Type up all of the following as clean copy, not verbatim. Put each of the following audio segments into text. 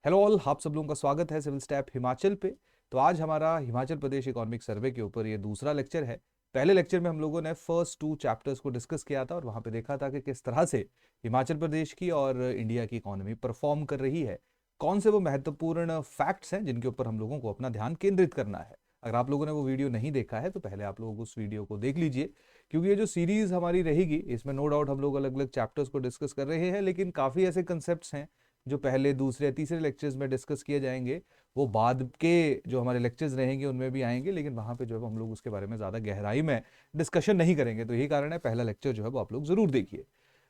Hello all, आप सब लोगों का स्वागत है सिविल स्टैप हिमाचल पे। तो आज हमारा हिमाचल प्रदेश इकोनॉमिक सर्वे के ऊपर ये दूसरा लेक्चर है। पहले लेक्चर में हम लोगों ने फर्स्ट 2 चैप्टर्स को डिस्कस किया था और वहां पे देखा था कि किस तरह से हिमाचल प्रदेश की और इंडिया की इकोनॉमी परफॉर्म कर रही है। कौन से वो महत्वपूर्ण फैक्ट्स हैं जिनके ऊपर हम लोगों को अपना ध्यान केंद्रित करना है। अगर आप लोगों ने वो वीडियो नहीं देखा है तो पहले आप लोग उस वीडियो को देख लीजिए, क्योंकि ये जो सीरीज हमारी रहेगी इसमें नो डाउट हम लोग अलग अलग चैप्टर्स को डिस्कस कर रहे हैं, लेकिन काफ़ी ऐसे कंसेप्ट्स हैं जो पहले दूसरे तीसरे लेक्चर्स में डिस्कस किए जाएंगे, वो बाद के जो हमारे लेक्चर्स रहेंगे उनमें भी आएंगे, लेकिन वहाँ पे जो है हम लोग उसके बारे में ज़्यादा गहराई में डिस्कशन नहीं करेंगे। तो यही कारण है पहला लेक्चर जो है वो आप लोग ज़रूर देखिए।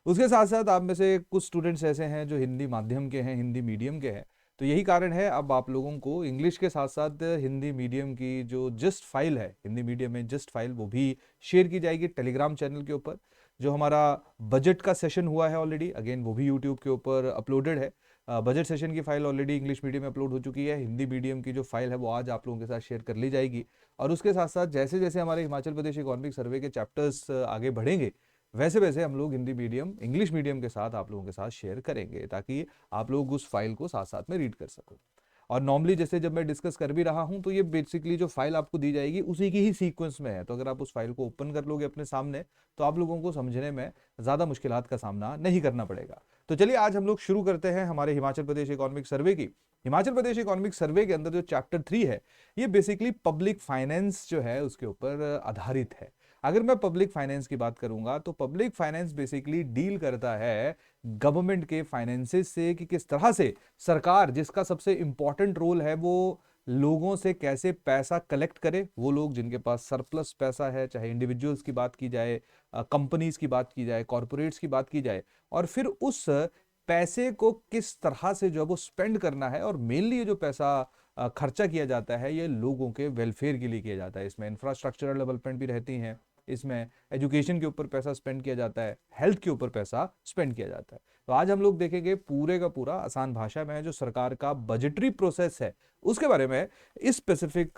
उसके साथ साथ आप में से कुछ स्टूडेंट्स ऐसे हैं जो हिंदी माध्यम के हैं, हिंदी मीडियम के हैं, तो यही कारण है अब आप लोगों को इंग्लिश के साथ साथ हिंदी मीडियम की जो जस्ट फाइल है, हिंदी मीडियम में जस्ट फाइल, वो भी शेयर की जाएगी टेलीग्राम चैनल के ऊपर। जो हमारा बजट का सेशन हुआ है ऑलरेडी, अगेन वो भी यूट्यूब के ऊपर अपलोडेड है। बजट सेशन की फाइल ऑलरेडी इंग्लिश मीडियम में अपलोड हो चुकी है। हिंदी मीडियम की जो फाइल है वो आज आप लोगों के साथ शेयर कर ली जाएगी। और उसके साथ साथ जैसे जैसे हमारे हिमाचल प्रदेश इकोनॉमिक सर्वे के चैप्टर्स आगे बढ़ेंगे, वैसे वैसे हम लोग हिंदी मीडियम इंग्लिश मीडियम के साथ आप लोगों के साथ शेयर करेंगे, ताकि आप लोग उस फाइल को साथ साथ में रीड कर सको। और नॉर्मली जैसे जब मैं डिस्कस कर भी रहा हूं तो ये बेसिकली जो फाइल आपको दी जाएगी उसी की ही सीक्वेंस में है, तो अगर आप उस फाइल को ओपन कर लोगे अपने सामने तो आप लोगों को समझने में ज़्यादा मुश्किलात का सामना नहीं करना पड़ेगा। तो चलिए आज हम लोग शुरू करते हैं हमारे हिमाचल प्रदेश इकोनॉमिक सर्वे की। हिमाचल प्रदेश इकोनॉमिक सर्वे के अंदर जो चैप्टर 3 है, ये बेसिकली पब्लिक फाइनेंस जो है उसके ऊपर आधारित है। अगर मैं पब्लिक फाइनेंस की बात करूंगा तो पब्लिक फाइनेंस बेसिकली डील करता है गवर्नमेंट के फाइनेंसेस से, कि किस तरह से सरकार, जिसका सबसे इंपॉर्टेंट रोल है वो लोगों से कैसे पैसा कलेक्ट करे, वो लोग जिनके पास सरप्लस पैसा है, चाहे इंडिविजुअल्स की बात की जाए, कंपनीज की बात की जाए, कॉरपोरेट्स की बात की जाए, और फिर उस पैसे को किस तरह से जो है वो स्पेंड करना है। और मेनली ये जो पैसा खर्चा किया जाता है ये लोगों के वेलफेयर के लिए किया जाता है। इसमें इंफ्रास्ट्रक्चरल डेवलपमेंट भी रहती हैं, इसमें एजुकेशन के ऊपर पैसा स्पेंड किया जाता है, हेल्थ के ऊपर पैसा स्पेंड किया जाता है। तो आज हम लोग देखेंगे पूरे का पूरा आसान भाषा में जो सरकार का बजटरी प्रोसेस है उसके बारे में इस स्पेसिफिक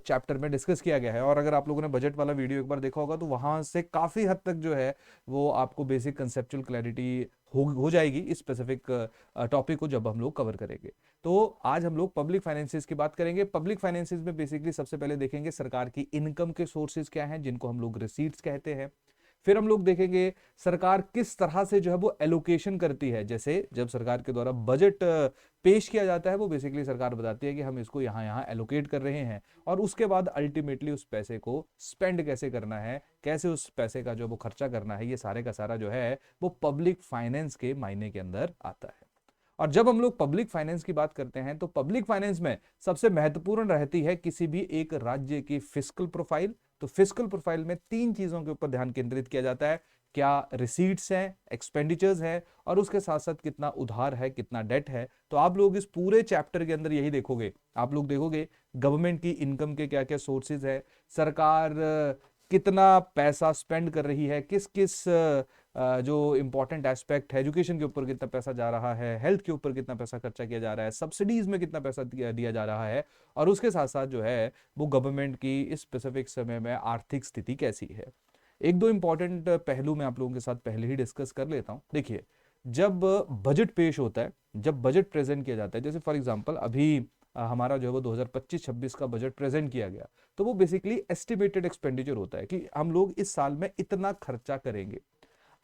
चैप्टर में डिस्कस किया गया है। और अगर आप लोगों ने बजट वाला वीडियो एक बार देखा होगा तो वहां से काफी हद तक जो है वो आपको बेसिक कंसेप्चुअल क्लैरिटी हो जाएगी इस स्पेसिफिक टॉपिक को जब हम लोग कवर करेंगे। तो आज हम लोग पब्लिक फाइनेंसेस की बात करेंगे। पब्लिक फाइनेंसेस में बेसिकली सबसे पहले देखेंगे सरकार की इनकम के सोर्सेज क्या हैं, जिनको हम लोग रिसीट्स कहते हैं। फिर हम लोग देखेंगे सरकार किस तरह से जो है वो एलोकेशन करती है। जैसे जब सरकार के द्वारा बजट पेश किया जाता है, वो बेसिकली सरकार बताती है कि हम इसको यहाँ यहाँ एलोकेट कर रहे हैं, और उसके बाद अल्टीमेटली उस पैसे को स्पेंड कैसे करना है, कैसे उस पैसे का जो वो खर्चा करना है, ये सारे का सारा जो है वो पब्लिक फाइनेंस के मायने के अंदर आता है। और जब हम लोग पब्लिक फाइनेंस की बात करते हैं तो पब्लिक फाइनेंस में सबसे महत्वपूर्ण रहती है किसी भी एक राज्य की फिस्कल प्रोफाइल। तो फिस्कल प्रोफाइल में 3 चीजों के ऊपर ध्यान केंद्रित किया जाता है। क्या रिसीट्स हैं, एक्सपेंडिचर्स है, और उसके साथ साथ कितना उधार है, कितना डेट है। तो आप लोग इस पूरे चैप्टर के अंदर यही देखोगे। आप लोग देखोगे गवर्नमेंट की इनकम के क्या क्या सोर्सेज है, सरकार कितना पैसा स्पेंड कर रही है, किस किस जो इंपॉर्टेंट एस्पेक्ट है, एजुकेशन के ऊपर कितना पैसा जा रहा है, हेल्थ के ऊपर कितना पैसा खर्चा किया जा रहा है, सब्सिडीज में कितना पैसा दिया जा रहा है, और उसके साथ साथ जो है वो गवर्नमेंट की इस स्पेसिफिक समय में आर्थिक स्थिति कैसी है। एक दो इंपॉर्टेंट पहलू मैं आप लोगों के साथ पहले ही डिस्कस कर लेता हूं। देखिए, जब बजट पेश होता है, जब बजट प्रेजेंट किया जाता है, जैसे फॉर एग्जांपल अभी हमारा जो है वो 2025-26 का बजट प्रेजेंट किया गया, तो वो बेसिकली एस्टिमेटेड एक्सपेंडिचर होता है कि हम लोग इस साल में इतना खर्चा करेंगे।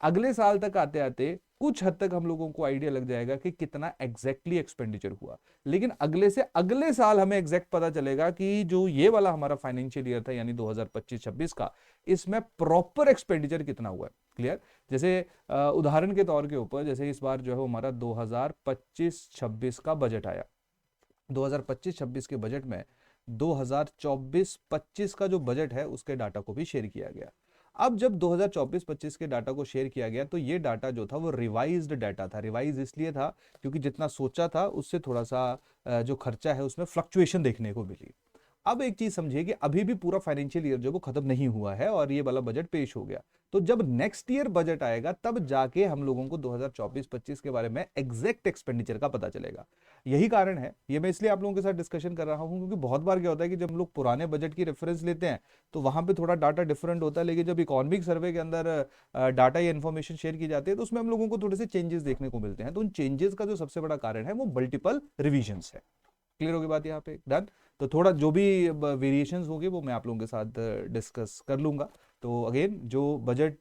अगले साल तक आते आते कुछ हद तक हम लोगों को आइडिया लग जाएगा कि कितना एग्जैक्टली एक्सपेंडिचर हुआ, लेकिन अगले से अगले साल हमें एग्जैक्ट पता चलेगा कि जो ये वाला हमारा फाइनेंशियल ईयर था यानी 2025-26 का, इसमें प्रॉपर एक्सपेंडिचर कितना हुआ है। क्लियर? जैसे उदाहरण के तौर के ऊपर, जैसे इस बार जो है वो हमारा 2025-26 का बजट आया। 2025-26 के बजट में 2024-25 का जो बजट है उसके डाटा को भी शेयर किया गया। अब जब 2024-25 के डाटा को शेयर किया गया तो ये डाटा जो था वो रिवाइज्ड डाटा था। रिवाइज इसलिए था क्योंकि जितना सोचा था उससे थोड़ा सा जो खर्चा है उसमें फ्लक्चुएशन देखने को मिली। अब एक चीज समझिए कि अभी भी पूरा फाइनेंशियल ईयर जो वो खत्म नहीं हुआ है और ये वाला बजट पेश हो गया। तो जब नेक्स्ट ईयर बजट आएगा तब जाके हम लोगों को 2024-25 के बारे में एग्जैक्ट एक्सपेंडिचर का पता चलेगा। यही कारण है, ये मैं इसलिए आप लोगों के साथ डिस्कशन कर रहा हूं क्योंकि बहुत बार क्या होता है कि जब हम लोग पुराने बजट की रेफरेंस लेते हैं तो वहां पे थोड़ा डाटा डिफरेंट होता है, लेकिन जब इकोनॉमिक सर्वे के अंदर डाटा या इन्फॉर्मेशन शेयर की जाती है तो उसमें हम लोगों को थोड़े से चेंजेस देखने को मिलते हैं। तो उन चेंजेस का जो सबसे बड़ा कारण है वो मल्टीपल रिविजन्स है। क्लियर होगी बात यहाँ पे? डन। तो थोड़ा जो भी वेरिएशंस होंगे वो मैं आप लोगों के साथ डिस्कस कर लूंगा। तो अगेन जो बजट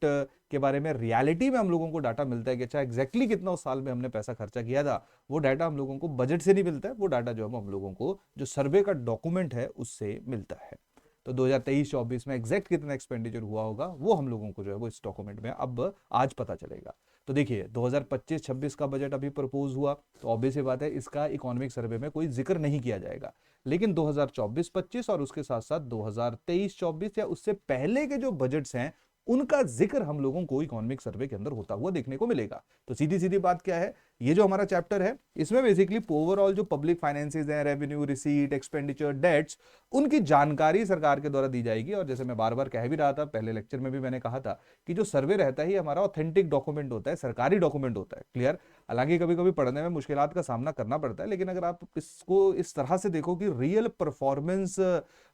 के बारे में रियलिटी में हम लोगों को डाटा मिलता है कि अच्छा एग्जैक्टली कितना उस साल में हमने पैसा खर्चा किया था, वो डाटा हम लोगों को बजट से नहीं मिलता है, वो डाटा जो है हम लोगों को जो सर्वे का डॉक्यूमेंट है उससे मिलता है। तो 2023-24 में एग्जैक्ट कितना एक्सपेंडिचर हुआ होगा वो हम लोगों को जो है वो इस डॉक्यूमेंट में अब आज पता चलेगा। तो देखिए 2025-26 का बजट अभी प्रपोज हुआ तो ऑब्वियस बात है इसका इकोनॉमिक सर्वे में कोई जिक्र नहीं किया जाएगा, लेकिन 2024-25 और उसके साथ साथ 2023-24 या उससे पहले के जो बजट्स हैं उनका जिक्र हम लोगों को इकोनॉमिक सर्वे के अंदर होता हुआ देखने को मिलेगा। तो सीधी सीधी बात क्या है, ये जो हमारा चैप्टर है इसमें बेसिकली ओवरऑल जो पब्लिक फाइनेंसेस हैं, रेवेन्यू, रिसीट, एक्सपेंडिचर, डेट्स, उनकी जानकारी सरकार के द्वारा दी जाएगी। और जैसे मैं बार बार कह भी रहा था, पहले लेक्चर में भी मैंने कहा था कि जो सर्वे रहता है हमारा ऑथेंटिक डॉक्यूमेंट होता है, सरकारी डॉक्यूमेंट होता है। क्लियर? हालांकि कभी कभी पढ़ने में मुश्किलात का सामना करना पड़ता है, लेकिन अगर आप इसको इस तरह से देखो कि रियल परफॉर्मेंस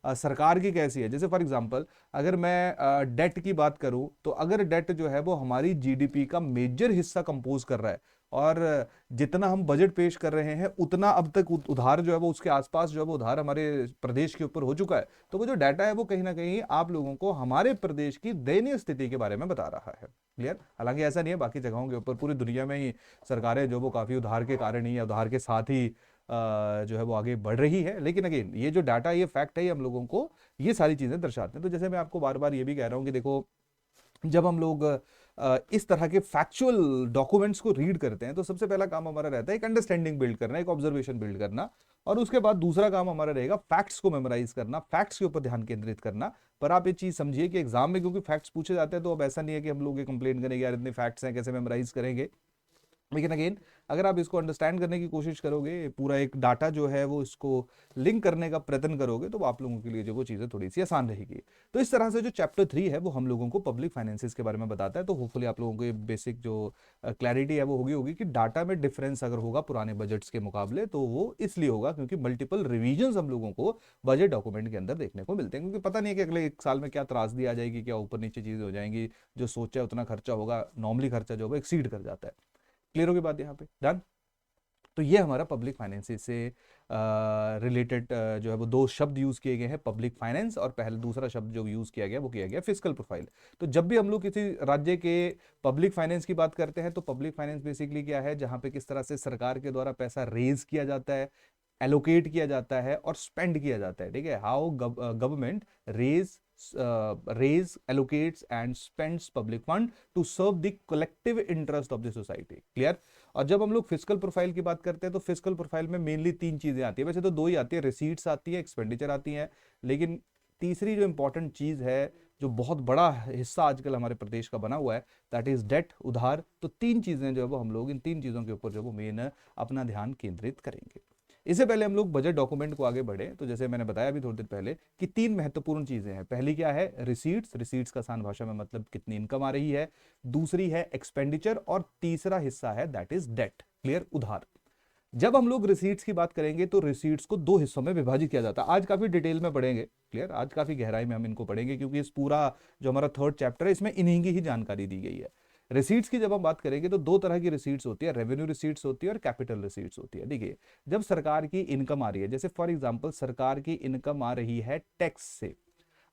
सरकार की कैसी है। जैसे फॉर एग्जांपल अगर मैं डेट की बात करूं तो अगर डेट जो है वो हमारी जीडीपी का मेजर हिस्सा कंपोज कर रहा है और जितना हम बजट पेश कर रहे हैं उतना अब तक उधार जो है वो उसके आसपास जो है वो उधार हमारे प्रदेश के ऊपर हो चुका है, तो वो जो डाटा है वो कहीं ना कहीं आप लोगों को हमारे प्रदेश की दयनीय स्थिति के बारे में बता रहा है। क्लियर? हालांकि ऐसा नहीं है, बाकी जगहों के ऊपर पूरी दुनिया में ही सरकारें जो वो काफी उधार के कारण ही या उधार के साथ ही जो है वो आगे बढ़ रही है, लेकिन अगेन ये जो डाटा, ये फैक्ट है, ये हम लोगों को ये सारी चीजें दर्शाते हैं। तो जैसे मैं आपको बार बार ये भी कह रहा हूं कि देखो जब हम लोग इस तरह के फैक्चुअल डॉक्यूमेंट्स को रीड करते हैं तो सबसे पहला काम हमारा रहता है एक अंडरस्टैंडिंग बिल्ड करना, एक ऑब्जर्वेशन बिल्ड करना, और उसके बाद दूसरा काम हमारा रहेगा फैक्ट्स को मेमोराइज करना, फैक्ट्स के ऊपर ध्यान केंद्रित करना। पर आप ये चीज समझिए कि एग्जाम में क्योंकि फैक्ट्स पूछे जाते हैं तो अब ऐसा नहीं है कि हम लोग ये कंप्लेन करेंगे यार इतने फैक्ट्स हैं कैसे मेमोराइज करेंगे। लेकिन अगेन अगर आप इसको अंडरस्टैंड करने की कोशिश करोगे, पूरा एक डाटा जो है वो इसको लिंक करने का प्रयत्न करोगे, तो आप लोगों के लिए जो वो चीज़ें थोड़ी सी आसान रहेगी। तो इस तरह से जो चैप्टर 3 है वो हम लोगों को पब्लिक फाइनेंसेस के बारे में बताता है। तो होपफुली आप लोगों को ये बेसिक जो क्लैरिटी है वो होगी कि डाटा में डिफरेंस अगर होगा पुराने बजट्स के मुकाबले तो वो इसलिए होगा क्योंकि मल्टीपल रिविजन हम लोगों को बजट डॉक्यूमेंट के अंदर देखने को मिलते हैं, क्योंकि पता नहीं है कि अगले एक साल में क्या त्रासदी आ जाएगी, क्या ऊपर नीचे चीज़ें हो जाएंगी, जो सोचा है उतना खर्चा होगा, नॉर्मली खर्चा जो होगा एक्सीड कर जाता है। क्लियर होगी बात यहाँ पे? डन। तो ये हमारा पब्लिक फाइनेंस से रिलेटेड जो है वो दो शब्द यूज किए गए हैं, पब्लिक फाइनेंस, और पहले दूसरा शब्द जो यूज किया गया वो किया गया फिस्कल प्रोफाइल। तो जब भी हम लोग किसी राज्य के पब्लिक फाइनेंस की बात करते हैं तो पब्लिक फाइनेंस बेसिकली क्या है, जहां पे किस तरह से सरकार के द्वारा पैसा रेज किया जाता है, एलोकेट किया जाता है और स्पेंड किया जाता है। ठीक है? How government raise allocates and spends public fund to serve the collective interest of the society. Clear? और जब हम लोग फिस्कल प्रोफाइल की बात करते हैं तो फिस्कल प्रोफाइल में मेनली तीन चीजें आती है, वैसे तो दो ही आती है, रिसीट्स आती है, एक्सपेंडिचर आती है, लेकिन तीसरी जो इंपॉर्टेंट चीज है, जो बहुत बड़ा हिस्सा आजकल हमारे प्रदेश का बना हुआ है, दैट इज डेट, उधार। तो तीन चीजें जो है वो हम लोग इन तीन चीजों के ऊपर जो वो मेन अपना ध्यान केंद्रित करेंगे। इससे पहले हम लोग बजट डॉक्यूमेंट को आगे बढ़े तो जैसे मैंने बताया अभी थोड़ी देर पहले कि तीन महत्वपूर्ण चीजें हैं। पहली क्या है? रिसीट्स। रिसीट्स का आसान भाषा में मतलब कितनी इनकम आ रही है। दूसरी है एक्सपेंडिचर और तीसरा हिस्सा है दैट इज डेट। क्लियर? उधार। जब हम लोग रिसीट्स की बात करेंगे तो रिसीट्स को दो हिस्सों में विभाजित किया जाता है। आज काफी डिटेल में पढ़ेंगे। क्लियर? आज काफी गहराई में हम इनको पढ़ेंगे क्योंकि इस पूरा जो हमारा थर्ड चैप्टर है इसमें इन्हीं की ही जानकारी दी गई है। रिसीट्स की जब हम बात करेंगे तो दो तरह की रिसीट्स होती है, रेवेन्यू रिसीट्स होती है और कैपिटल रिसीट्स होती है। देखिए जब सरकार की इनकम आ रही है, जैसे फॉर एग्जांपल सरकार की इनकम आ रही है टैक्स से।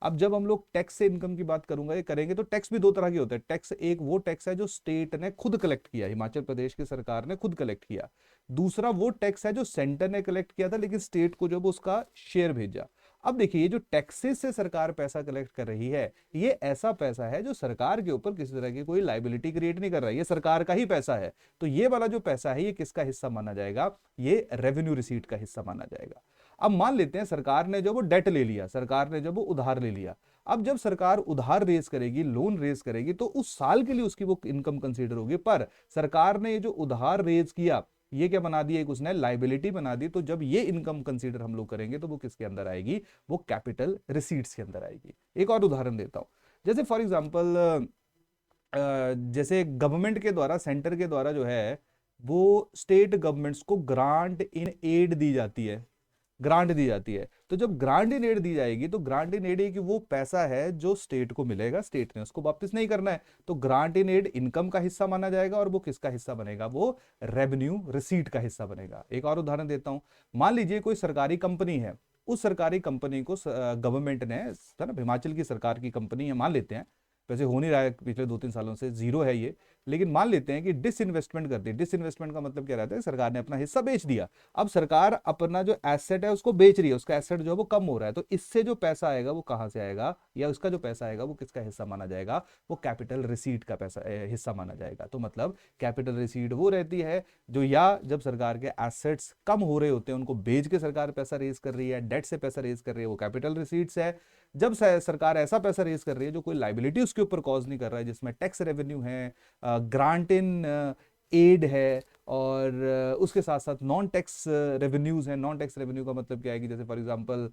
अब जब हम लोग टैक्स से इनकम की बात करेंगे तो टैक्स भी दो तरह के होते हैं। टैक्स एक वो टैक्स है जो स्टेट ने खुद कलेक्ट किया, हिमाचल प्रदेश की सरकार ने खुद कलेक्ट किया। दूसरा वो टैक्स है जो सेंटर ने कलेक्ट किया था लेकिन स्टेट को जब उसका शेयर भेजा। अब देखिए ये जो टैक्सेस से सरकार पैसा कलेक्ट कर रही है, ये ऐसा पैसा है जो सरकार के ऊपर किसी तरह की कोई लाइबिलिटी क्रिएट नहीं कर रहा है, ये सरकार का ही पैसा है। तो ये वाला जो पैसा है ये किसका हिस्सा माना जाएगा? ये रेवेन्यू रिसीट का हिस्सा माना जाएगा। अब मान लेते हैं सरकार ने जो वो डेट ले लिया, सरकार ने जब वो उधार ले लिया। अब जब सरकार उधार रेज करेगी, लोन रेज करेगी, तो उस साल के लिए उसकी वो इनकम कंसीडर होगी। पर सरकार ने ये जो उधार रेज किया ये क्या बना दिया, एक उसने लाइबिलिटी बना दी। तो जब ये इनकम कंसीडर हम लोग करेंगे तो वो किसके अंदर आएगी, वो कैपिटल रिसीट्स के अंदर आएगी। एक और उदाहरण देता हूं, जैसे फॉर एग्जांपल जैसे गवर्नमेंट के द्वारा, सेंटर के द्वारा जो है वो स्टेट गवर्नमेंट्स को ग्रांट इन एड दी जाती है, ग्रांट दी जाती है। तो जब ग्रांट इन एड दी जाएगी तो ग्रांट इन एड की वो पैसा है जो स्टेट को मिलेगा, स्टेट ने उसको वापस नहीं करना है, तो ग्रांट इन एड इनकम का हिस्सा माना जाएगा और वो किसका हिस्सा बनेगा, वो रेवेन्यू रिसीट का हिस्सा बनेगा। एक और उदाहरण देता हूं, मान लीजिए कोई सरकारी कंपनी है, उस सरकारी कंपनी को गवर्नमेंट ने, है ना, हिमाचल की सरकार की कंपनी है मान लेते हैं, वैसे हो नहीं रहा है पिछले 2-3 सालों से, जीरो है ये, लेकिन मान लेते हैं कि डिसइन्वेस्टमेंट कर दी। डिसइन्वेस्टमेंट का मतलब क्या रहता है, सरकार ने अपना हिस्सा बेच दिया, अब सरकार अपना जो एसेट है उसको बेच रही है, उसका एसेट जो है वो कम हो रहा है, तो इससे जो पैसा आएगा वो कहां से आएगा, या उसका जो पैसा आएगा वो किसका हिस्सा माना जाएगा, वो कैपिटल रिसीट का पैसा हिस्सा माना जाएगा। तो मतलब कैपिटल रिसीट वो रहती है जो, या जब सरकार के एसेट्स कम हो रहे होते हैं उनको बेच के सरकार पैसा रेज कर रही है, डेट से पैसा रेज कर रही है, वो कैपिटल रिसीट्स है। जब सरकार ऐसा पैसा रेज कर रही है जो कोई लाइबिलिटी उसके ऊपर कॉज नहीं कर रहा है, जिसमें टैक्स रेवेन्यू है, ग्रांट इन एड है, और उसके साथ साथ नॉन टैक्स रेवेन्यूज हैं। नॉन टैक्स रेवेन्यू का मतलब क्या है कि जैसे फॉर एग्जांपल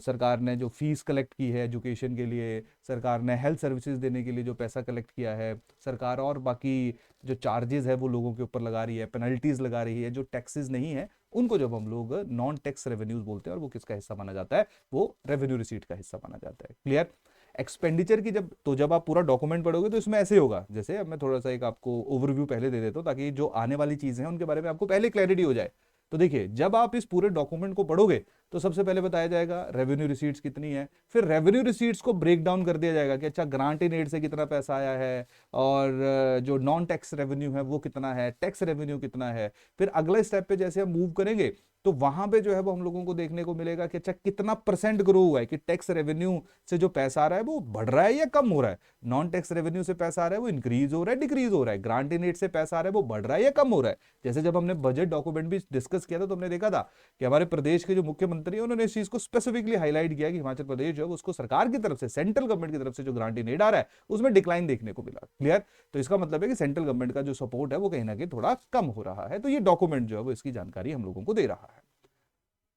सरकार ने जो फीस कलेक्ट की है एजुकेशन के लिए, सरकार ने हेल्थ सर्विसेज देने के लिए जो पैसा कलेक्ट किया है, सरकार और बाकी जो चार्जेस है वो लोगों के ऊपर लगा रही है, पेनल्टीज लगा रही है, जो टैक्सेस नहीं है उनको जब हम लोग नॉन टैक्स रेवेन्यूज बोलते हैं, और वो किसका हिस्सा माना जाता है, वो रेवेन्यू रिसीट का हिस्सा माना जाता है। क्लियर। एक्सपेंडिचर की जब आप पूरा डॉक्यूमेंट पढ़ोगे तो इसमें ऐसे होगा, जैसे अब मैं थोड़ा सा एक आपको ओवरव्यू पहले दे देता हूँ ताकि जो आने वाली चीजें हैं उनके बारे में आपको पहले क्लैरिटी हो जाए। तो देखिए, जब आप इस पूरे डॉक्यूमेंट को पढ़ोगे तो सबसे पहले बताया जाएगा रेवेन्यू रिसीट्स कितनी है, फिर रेवेन्यू रिसीट्स को ब्रेक डाउन कर दिया जाएगा कि अच्छा ग्रांट इन एड से कितना पैसा आया है, और जो नॉन टैक्स रेवेन्यू है वो कितना है, टैक्स रेवेन्यू कितना है। फिर अगले स्टेप पे जैसे हम मूव करेंगे तो वहां पे जो है वो हम लोगों को देखने को मिलेगा कि अच्छा कितना परसेंट ग्रो हुआ है, कि टैक्स रेवेन्यू से जो पैसा आ रहा है वो बढ़ रहा है या कम हो रहा है, नॉन टैक्स रेवेन्यू से पैसा आ रहा है वो इंक्रीज हो रहा है, डिक्रीज हो रहा है, ग्रांट इन एड से पैसा आ रहा है वो बढ़ रहा है या कम हो रहा है। जैसे जब हमने बजट डॉक्यूमेंट भी डिस्कस किया था तो हमने देखा था कि हमारे प्रदेश के जो मुख्यमंत्री है उन्होंने इस चीज को स्पेसिफिकली हाईलाइट किया कि हिमाचल प्रदेश जो है उसको सरकार की तरफ से, सेंट्रल गवर्नमेंट की तरफ से जो ग्रांट इन एड आ रहा है उसमें डिक्लाइन देखने को मिला। क्लियर। तो इसका मतलब है कि सेंट्रल गवर्नमेंट का जो सपोर्ट है वो कहीं ना कहीं थोड़ा कम हो रहा है, तो ये डॉक्यूमेंट जो है वो इसकी जानकारी हम लोगों को दे रहा है।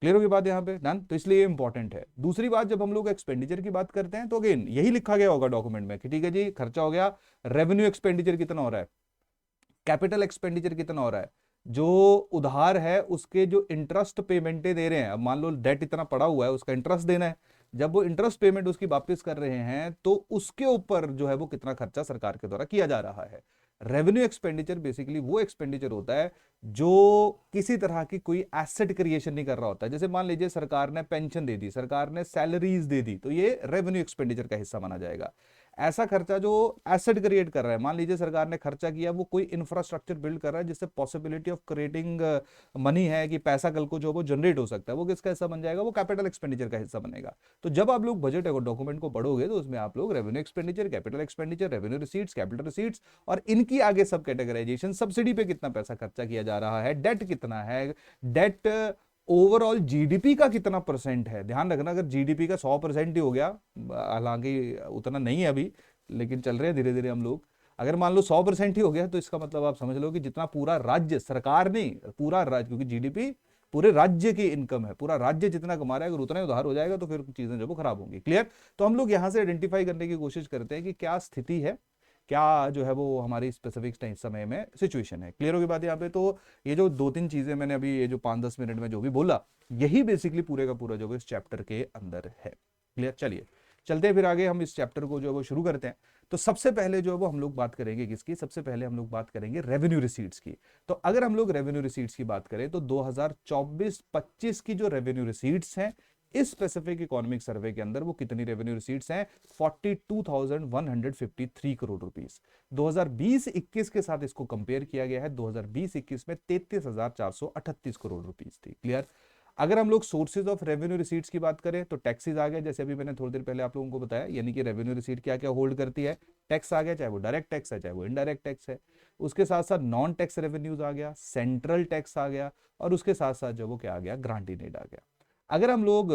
क्लियर होगी बात यहाँ पे, डन। तो इसलिए ये इंपॉर्टेंट है। दूसरी बात, जब हम लोग एक्सपेंडिचर की बात करते हैं तो अगेन यही लिखा गया होगा डॉक्यूमेंट में कि ठीक है जी, खर्चा हो गया, रेवेन्यू एक्सपेंडिचर कितना हो रहा है, कैपिटल एक्सपेंडिचर कितना हो रहा है, जो उधार है उसके जो इंटरेस्ट पेमेंटें दे रहे हैं, अब मान लो डेट इतना पड़ा हुआ है उसका इंटरेस्ट देना है, जब वो इंटरेस्ट पेमेंट उसकी वापस कर रहे हैं तो उसके ऊपर जो है वो कितना खर्चा सरकार के द्वारा किया जा रहा है। रेवेन्यू एक्सपेंडिचर बेसिकली वो एक्सपेंडिचर होता है जो किसी तरह की कोई एसेट क्रिएशन नहीं कर रहा होता है। जैसे मान लीजिए सरकार ने पेंशन दे दी, सरकार ने सैलरीज दे दी, तो ये रेवेन्यू एक्सपेंडिचर का हिस्सा माना जाएगा। ऐसा खर्चा जो एसेट क्रिएट कर रहा है, मान लीजिए सरकार ने खर्चा किया, वो कोई इंफ्रास्ट्रक्चर बिल्ड कर रहा है जिससे पॉसिबिलिटी ऑफ क्रिएटिंग मनी है, कि पैसा कल को जो वो जनरेट हो सकता है, वो किसका हिस्सा बन जाएगा, वो कैपिटल एक्सपेंडिचर का हिस्सा बनेगा। तो जब आप लोग बजट डॉक्यूमेंट को पढ़ोगे तो उसमें आप लोग revenue expenditure, capital expenditure, revenue receipts, capital receipts, और इनकी आगे सब कैटेगराइजेशन, सब्सिडी पे कितना पैसा खर्चा किया जा रहा है, डेट कितना है, डेट ओवरऑल जीडीपी का कितना परसेंट है। ध्यान रखना, अगर जीडीपी का 100% ही हो गया, हालांकि उतना नहीं है अभी लेकिन चल रहे हैं धीरे धीरे हम लोग, अगर मान लो 100% ही हो गया तो इसका मतलब आप समझ लो कि जितना पूरा राज्य, सरकार नहीं पूरा राज्य, क्योंकि जीडीपी पूरे राज्य की इनकम है, पूरा राज्य जितना कमा रहा है, अगर उतना ही उधार हो जाएगा तो फिर चीजें जो वो खराब होंगी। क्लियर। तो हम लोग यहां से आइडेंटिफाई करने की कोशिश करते हैं कि क्या स्थिति है, क्या जो है वो हमारी स्पेसिफिक समय में सिचुएशन है। क्लियर होगी बात यहाँ पे। तो ये जो 2-3 चीजें मैंने अभी ये जो 5-10 मिनट में जो भी बोला, यही बेसिकली पूरे का पूरा जो है इस चैप्टर के अंदर है। क्लियर। चलिए चलते हैं फिर आगे, हम इस चैप्टर को जो है वो शुरू करते हैं। तो सबसे पहले जो है वो हम लोग बात करेंगे किसकी, सबसे पहले हम लोग बात करेंगे रेवेन्यू रिसीट्स की। तो अगर हम लोग रेवेन्यू रिसीट्स की बात करें तो 2024-25 की जो रेवेन्यू रिसीट्स हैं इस स्पेसिफिक इकोनॉमिक सर्वे के अंदर, वो कितनी रेवेन्यू रिसीट्स हैं, 42,153 करोड़ रुपीस। 2020-21 के साथ इसको कंपेयर किया गया है, 2020-21 में 33,438 करोड़ रुपीस थी। क्लियर। अगर हम लोग सोर्सेज ऑफ रेवेन्यू रिसीट्स की बात करें तो टैक्सेस आ गया, जैसे अभी मैंने थोड़ी देर पहले आप लोगों को बताया, यानी कि रेवेन्यू रिसीट क्या क्या होल्ड करती है, टैक्स आ गया, चाहे वो डायरेक्ट टैक्स है चाहे वो इनडायरेक्ट टैक्स है, उसके साथ साथ नॉन टैक्स रेवेन्यूज आ गया, सेंट्रल टैक्स आ गया, और उसके साथ साथ जो वो क्या आ गया, ग्रांट इन एड आ गया। अगर हम लोग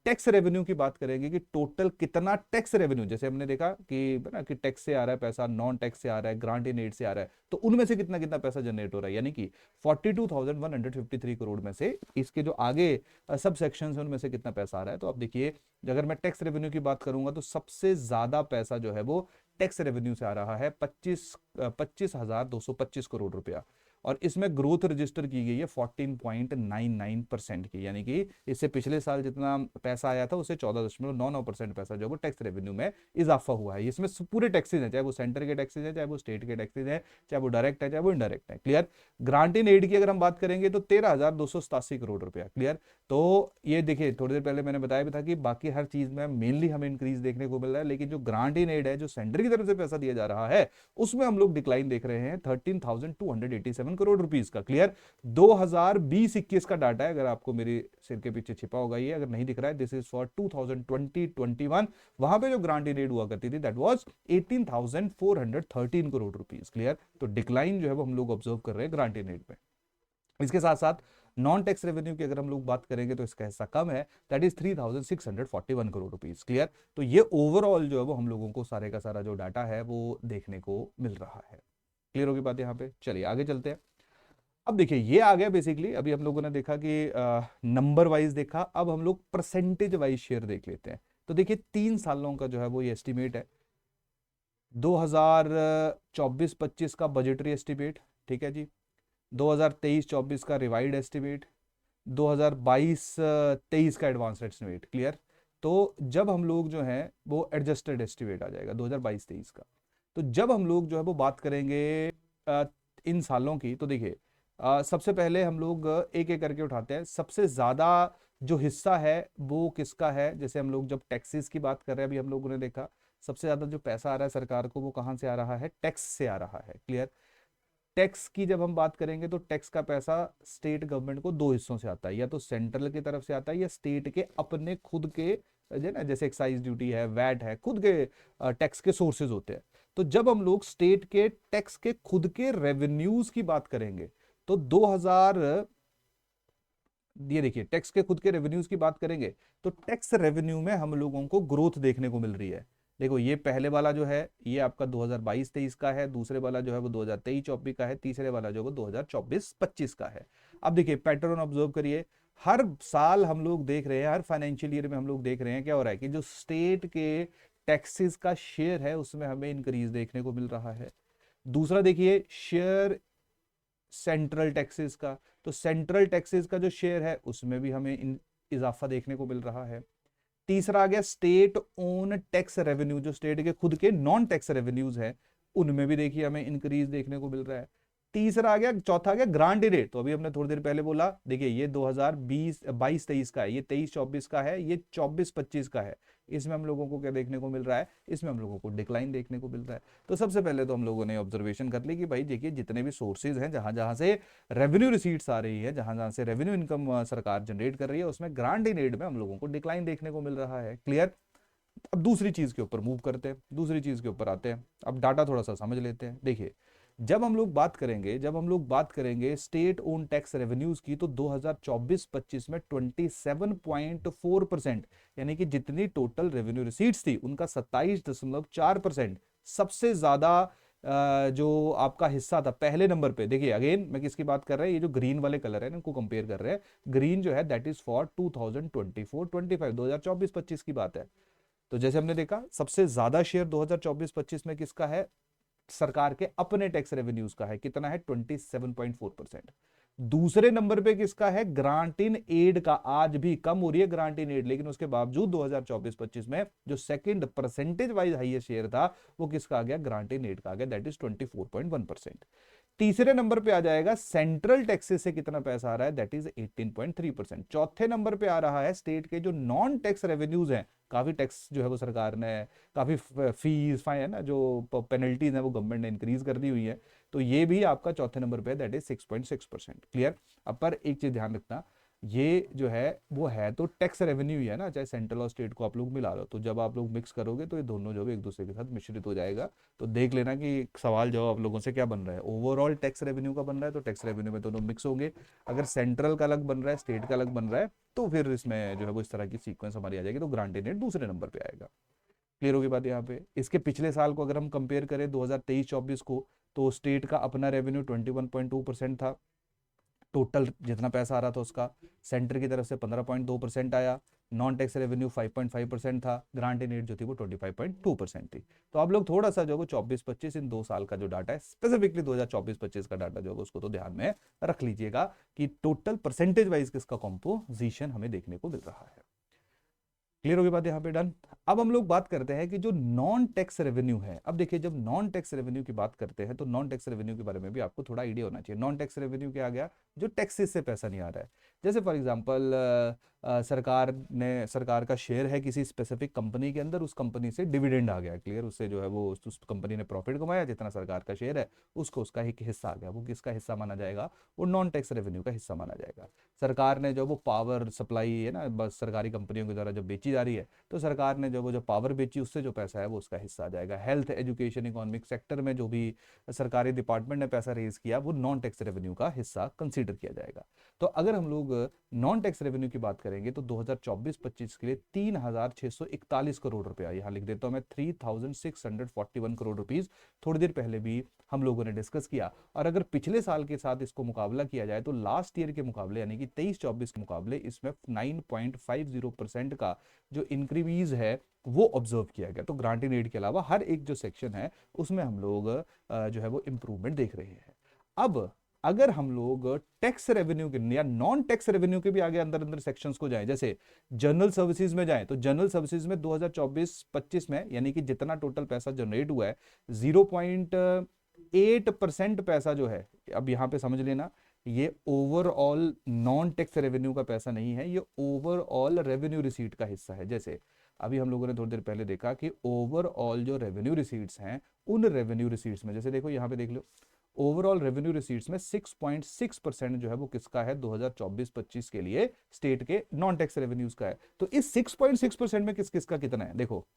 टैक्स रेवेन्यू की बात करेंगे कि टोटल कितना टैक्स रेवेन्यू, जैसे हमने देखा कि ना कि टैक्स से आ रहा है पैसा, नॉन टैक्स से आ रहा है, ग्रांट इन एड से आ रहा है, तो उनमें से कितना कितना पैसा जनरेट हो रहा है, यानी कि 42,153 करोड़ में से इसके जो आगे सब सेक्शन है उनमें से कितना पैसा आ रहा है। तो अब देखिए, अगर मैं टैक्स रेवेन्यू की बात करूंगा तो सबसे ज्यादा पैसा जो है वो टैक्स रेवेन्यू से आ रहा है, 25,225 करोड़ रुपया। और इसमें ग्रोथ रजिस्टर की गई है 14.99% की, यानी कि इससे पिछले साल जितना पैसा आया था उससे 14.99% पैसा जो है वो टैक्स रेवेन्यू में इजाफा हुआ है। इसमें पूरे टैक्सेज हैं, चाहे वो सेंटर के टैक्सेज हैं, चाहे वो स्टेट के टैक्सेज हैं, चाहे वो डायरेक्ट है, चाहे वो इनडायरेक्ट है। क्लियर। ग्रांट इन एड की अगर हम बात करेंगे तो 13,287 करोड़ रुपया। क्लियर। तो ये देखिए, थोड़ी देर पहले मैंने बताया भी था कि बाकी हर चीज में मेनली हमें इंक्रीज देखने को मिल रहा है, लेकिन जो ग्रांट इन एड है, जो सेंटर की तरफ से पैसा दिया जा रहा है, उसमें हम लोग डिक्लाइन देख रहे हैं 13,287 करोड़ रुपीस का। क्लियर। 2020-21 का डाटा है, अगर आपको मेरे सिर के पीछे छिपा होगा ये, अगर नहीं दिख रहा है, दिस इज फॉर 2020-21। वहां पे जो ग्रांट इन एड हुआ करती थी that was 18,413 crore rupees. Clear. तो डिक्लाइन जो है वो हम लोग ऑब्जर्व कर रहे हैं ग्रांट इन एड में। इसके साथ साथ नॉन टैक्स रेवेन्यू की अगर हम लोग बात करेंगे तो इसका हिस्सा कम है, that is 3,641 crore rupees. Clear. तो ये ओवरऑल जो है वो हम लोगों को सारे का सारा जो डाटा है वो देखने को मिल रहा है। क्लियर होगी बात यहाँ पे। चलिए आगे चलते हैं। अब देखिए, ये आ गया बेसिकली, अभी हम लोगों ने देखा कि नंबर वाइज देखा, अब हम लोग परसेंटेज वाइज शेयर देख लेते हैं। तो देखिए, 3 सालों का जो है वो ये एस्टिमेट है, 2024-25 का बजटरी एस्टिमेट, ठीक है जी, 2023-24 का रिवाइड एस्टिमेट, 2022-23 का एडवांस एस्टिमेट। क्लियर। तो जब हम लोग जो है वो एडजस्टेड एस्टिमेट आ जाएगा 2022-23 का। तो जब हम लोग जो है वो बात करेंगे अ, इन सालों की, तो देखिए, सबसे पहले हम लोग एक एक करके उठाते हैं। सबसे ज्यादा जो हिस्सा है वो किसका है, जैसे हम लोग जब टैक्सेस की बात कर रहे हैं, अभी हम लोगों ने देखा सबसे ज्यादा जो पैसा आ रहा है सरकार को वो कहां से आ रहा है, टैक्स से आ रहा है। क्लियर। टैक्स की जब हम बात करेंगे तो टैक्स का पैसा स्टेट गवर्नमेंट को दो हिस्सों से आता है, या तो सेंट्रल की तरफ से आता है या स्टेट के अपने खुद के, जो ना, जैसे एक्साइज ड्यूटी है, वैट है, खुद के टैक्स के सोर्सेज होते हैं। तो जब हम लोग स्टेट के टैक्स के खुद के रेवेन्यूज की बात करेंगे तो 2000, ये देखिए, टैक्स के खुद के रेवेन्यूज की बात करेंगे तो टैक्स रेवेन्यू में हम लोगों को ग्रोथ देखने को मिल रही है। देखो, ये पहले वाला जो है ये आपका 2022-23 का है, दूसरे वाला जो है वो 2023-24 का है, तीसरे वाला जो है वो 2024-25 का है। अब देखिए, पैटर्न ऑब्जर्व करिए, हर साल हम लोग देख रहे हैं, हर फाइनेंशियल ईयर में हम लोग देख रहे हैं क्या हो रहा है कि जो स्टेट के टैक्सेस का शेयर है उसमें हमें इंक्रीज देखने को मिल रहा है। दूसरा देखिए, शेयर सेंट्रल टैक्सेस का, तो सेंट्रल टैक्सेस का जो शेयर है उसमें भी हमें इजाफा देखने को मिल रहा है। तीसरा आ गया स्टेट ओन टैक्स रेवेन्यू, जो स्टेट के खुद के नॉन टैक्स रेवेन्यूज हैं उनमें भी देखिए हमें इंक्रीज देखने को मिल रहा है। तीसरा आ गया, चौथा आ गया ग्रांट रेट, तो अभी हमने थोड़ी देर पहले बोला, देखिए ये 2022-23 का है, ये 23-24 का है, ये 24-25 का है। इसमें हम लोगों को क्या देखने को मिल रहा है, इसमें हम लोगों को डिक्लाइन देखने को मिल रहा है। तो सबसे पहले तो हम लोगों ने ऑब्जर्वेशन कर ली कि भाई देखिए, जितने भी सोर्सेज हैं, जहां जहां से रेवेन्यू रिसीट्स आ रही है, जहां जहां से रेवेन्यू इनकम सरकार जनरेट कर रही है, उसमें ग्रांट इन एड में हम लोगों को डिक्लाइन देखने को मिल रहा है। क्लियर। अब दूसरी चीज के ऊपर मूव करते हैं, दूसरी चीज के ऊपर आते हैं, अब डाटा थोड़ा सा समझ लेते हैं। देखिए, जब हम लोग बात करेंगे स्टेट ओन टैक्स रेवेन्यूज की, तो 2024-25 में 27.4%, यानी कि जितनी टोटल रेवेन्यू रिसीट्स थी उनका 27.4% सबसे ज्यादा जो आपका हिस्सा था पहले नंबर पे। देखिए, अगेन मैं किसकी बात कर रहे हैं, ये जो ग्रीन वाले कलर है ना, इनको कंपेयर कर रहे हैं। ग्रीन जो है दैट इज फॉर 2024-25, 2024-25 की बात है। तो जैसे हमने देखा, सबसे ज्यादा शेयर 2024-25 में किसका है, सरकार के अपने टैक्स रेवेन्यूज का है, कितना है, 27.4%। दूसरे नंबर पे किसका है, ग्रांट इन एड का। आज भी कम हो रही है ग्रांट इन एड, लेकिन उसके बावजूद 2024-25 में जो second percentage wise highest share था वो किसका आ गया, ग्रांट इन एड का आ गया, दैट इज 24.1%। तीसरे नंबर पे आ जाएगा सेंट्रल टैक्सेस से कितना पैसा आ रहा है, दैट इज 18.3%। चौथे नंबर पे आ रहा है स्टेट के जो नॉन टैक्स रेवेन्यूज हैं, काफी टैक्स जो है वो सरकार ने, काफी फीस फाइन है ना, जो पेनल्टीज है वो गवर्नमेंट ने इंक्रीज कर दी हुई है, तो ये भी आपका चौथे नंबर पे है, दैट इज 6.6%। क्लियर। अब पर एक चीज ध्यान रखना, ये जो है वो है तो टैक्स रेवेन्यू ही है ना, चाहे सेंट्रल और स्टेट को आप लोग मिला लो, तो जब आप लोग मिक्स करोगे तो ये दोनों जो है एक दूसरे के साथ मिश्रित हो जाएगा। तो देख लेना कि सवाल जो आप लोगों से क्या बन रहा है, ओवरऑल टैक्स रेवेन्यू का बन रहा है तो टैक्स रेवेन्यू में दोनों मिक्स होंगे। अगर सेंट्रल का अलग बन रहा है, स्टेट का अलग बन रहा है, तो फिर इसमें जो है वो इस तरह की सीक्वेंस हमारी आ जाएगी, तो ग्रांटेड नेट दूसरे नंबर पे आएगा। क्लियर होगी बात यहाँ पे। इसके पिछले साल को अगर हम कंपेयर करें 2023-24 को, तो स्टेट का अपना रेवेन्यू 21.2% था, टोटल जितना पैसा आ रहा था उसका। सेंटर की तरफ से 15.2% आया। नॉन टैक्स रेवेन्यू 5.5% था। ग्रांट इन एड जो थी वो 25.2% थी। तो आप लोग थोड़ा सा जो है 24-25 इन 2 साल का जो डाटा है, स्पेसिफिकली 2024-25 का डाटा जो है उसको तो ध्यान में रख लीजिएगा कि टोटल परसेंटेज वाइज किसका कॉम्पोजिशन हमें देखने को मिल रहा है। क्लियर होगी बात यहाँ पे, डन। अब हम लोग बात करते हैं कि जो नॉन टैक्स रेवेन्यू है। अब देखिए, जब नॉन टैक्स रेवेन्यू की बात करते हैं तो नॉन टैक्स रेवेन्यू के बारे में भी आपको थोड़ा आइडिया होना चाहिए। नॉन टैक्स रेवेन्यू क्या आ गया, जो टैक्सेस से पैसा नहीं आ रहा है। जैसे फॉर एग्जांपल सरकार का शेयर है किसी स्पेसिफिक कंपनी के अंदर, उस कंपनी से डिविडेंड आ गया, क्लियर, उससे जो है वो उस कंपनी ने प्रॉफिट कमाया, जितना सरकार का शेयर है उसको उसका एक हिस्सा आ गया, वो किसका हिस्सा माना जाएगा, वो नॉन टैक्स रेवेन्यू का हिस्सा माना जाएगा। सरकार ने जो वो पावर सप्लाई है ना, बस सरकारी कंपनियों के द्वारा जो बेची जा रही है, तो सरकार ने जो पावर बेची उससे जो पैसा है वो उसका हिस्सा आ जाएगा। हेल्थ, एजुकेशन, इकोनॉमिक सेक्टर में जो भी सरकारी डिपार्टमेंट ने पैसा रेज किया वो नॉन टैक्स रेवेन्यू का हिस्सा कंसीडर किया जाएगा। तो अगर हम लोग नॉन टैक्स रेवेन्यू की बात करेंगे तो 2024-25 के लिए 3,641 करोड़ रुपया, यहाँ लिख देता हूं मैं 3,641 करोड़ रुपीज, थोड़ी देर पहले भी हम लोगों ने डिस्कस किया। और अगर पिछले साल के साथ इसको मुकाबला किया जाए तो लास्ट ईयर के मुकाबले यानी कि 23-24 के मुकाबले इसमें 9.50% का जो इंक्रीज है वो ऑब्जर्व किया गया। तो ग्रांट इन एड के अलावा हर एक जो सेक्शन है उसमें हम लोग जो है वो इंप्रूवमेंट देख रहे हैं। अब अगर हम लोग टैक्स रेवेन्यू के या नॉन टैक्स रेवेन्यू के भी आगे अंदर अंदर सेक्शंस को जाएं, जैसे जनरल सर्विसेज में जाएं, तो जनरल सर्विसेज में 2024-25 में यानी कि जितना टोटल पैसा जनरेट हुआ है 0.8% पैसा जो है, अब यहां पे समझ लेना, ये ओवरऑल नॉन टैक्स रेवेन्यू का पैसा नहीं है, ये ओवरऑल रेवेन्यू रिसीट का हिस्सा है। जैसे अभी हम लोगों ने थोड़ी देर पहले देखा कि ओवरऑल जो रेवेन्यू रिसीट्स हैं, उन रेवेन्यू रिसीट्स में जैसे देखो यहां पे देख लो, ओवरऑल रेवेन्यू रिसीट्स में 6.6% जो है वो किसका है 2024-25 के लिए, स्टेट के नॉन टैक्स रेवेन्यूज का है। तो इस 6.6% में किस किसका कितना है, देखो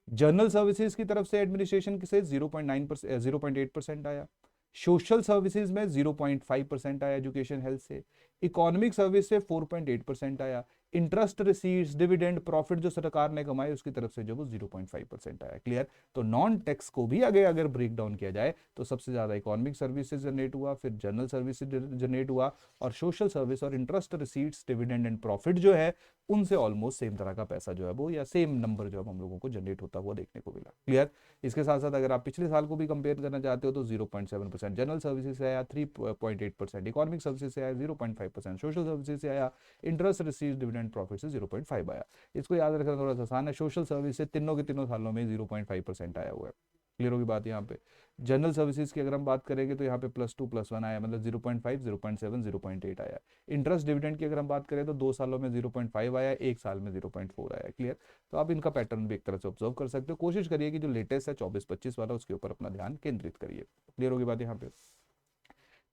जनरल सर्विसेज की तरफ से एडमिनिस्ट्रेशन से 0.8% आया, सोशल सर्विसेज में 0.5% आया, एजुकेशन हेल्थ से, इकोनॉमिक सर्विस से 4.8% आया, इंटरेस्ट रिसीट्स, डिविडेंड, प्रॉफिट जो सरकार ने कमाए उसकी तरफ से जो वो 0.5% आया। क्लियर। तो नॉन टैक्स को भी आगे अगर ब्रेक डाउन किया जाए तो सबसे ज्यादा इकोनॉमिक सर्विसेज जनरेट हुआ, फिर जनरल सर्विसेज जनरेट हुआ, और सोशल सर्विस और interest receipts, dividend and profit जो है उनसे ऑलमोस्ट सेम तरह का पैसा जो है वो, या सेम नंबर जो है हम लोगों को जनरेट होता हुआ देखने को मिला। क्लियर। इसके साथ साथ अगर आप पिछले साल को भी कंपेयर करना चाहते हो तो 0.7% जनरल सर्विसेज से आया, 3.8% इकोनॉमिक सर्विसेज से आया, 0.5% सोशल सर्विसेज से आया, इंटरेस्ट रिसीव्ड डिविडेंड प्रॉफिट से 0.5 आया। इसको याद रखना थोड़ा सा आसान है, सोशल सर्विस से तीनों के तीनों सालों में 0.5% आया हुआ है। क्लियर होगी बात यहाँ पे। जनरल सर्विसेज की अगर हम बात करेंगे तो यहाँ पे +2+1 आया, मतलब 0.5, 0.7, 0.8 आया। इंटरेस्ट डिविडेंड की अगर हम बात करें तो 2 सालों में 0.5 आया, 1 साल में 0.4 आया। क्लियर। तो आप इनका पैटर्न भी एक तरह से ऑब्जर्व कर सकते हो। कोशिश करिए कि जो लेटेस्ट है 24-25 वाला उसके ऊपर अपना ध्यान केंद्रित करिए। क्लियर होगी बात यहाँ पे।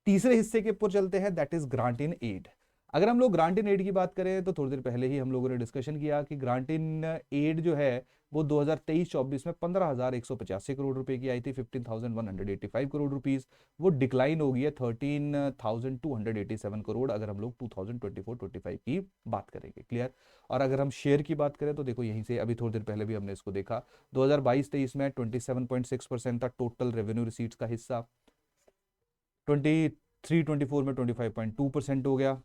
तीसरे हिस्से के ऊपर चलते हैं, that is grant in aid. अगर हम लोग ग्रांट इन एड की बात करें तो थोड़ी देर पहले ही हम लोगों ने डिस्कशन किया कि ग्रांट इन एड जो है वो 2023-24 में 15,185 करोड़ रुपए की आई थी, 15,185 करोड़ रुपीस। वो डिक्लाइन हो गई है 13,287 करोड़ अगर हम लोग 2024-25 की बात करेंगे। क्लियर। और अगर हम शेयर की बात करें तो देखो यहीं से अभी थोड़ी देर पहले भी हमने इसको देखा, 2022-23 में 27.6% था टोटल रेवेन्यू रिसीट्स का हिस्सा, 23-24 में 25.2% हो गया,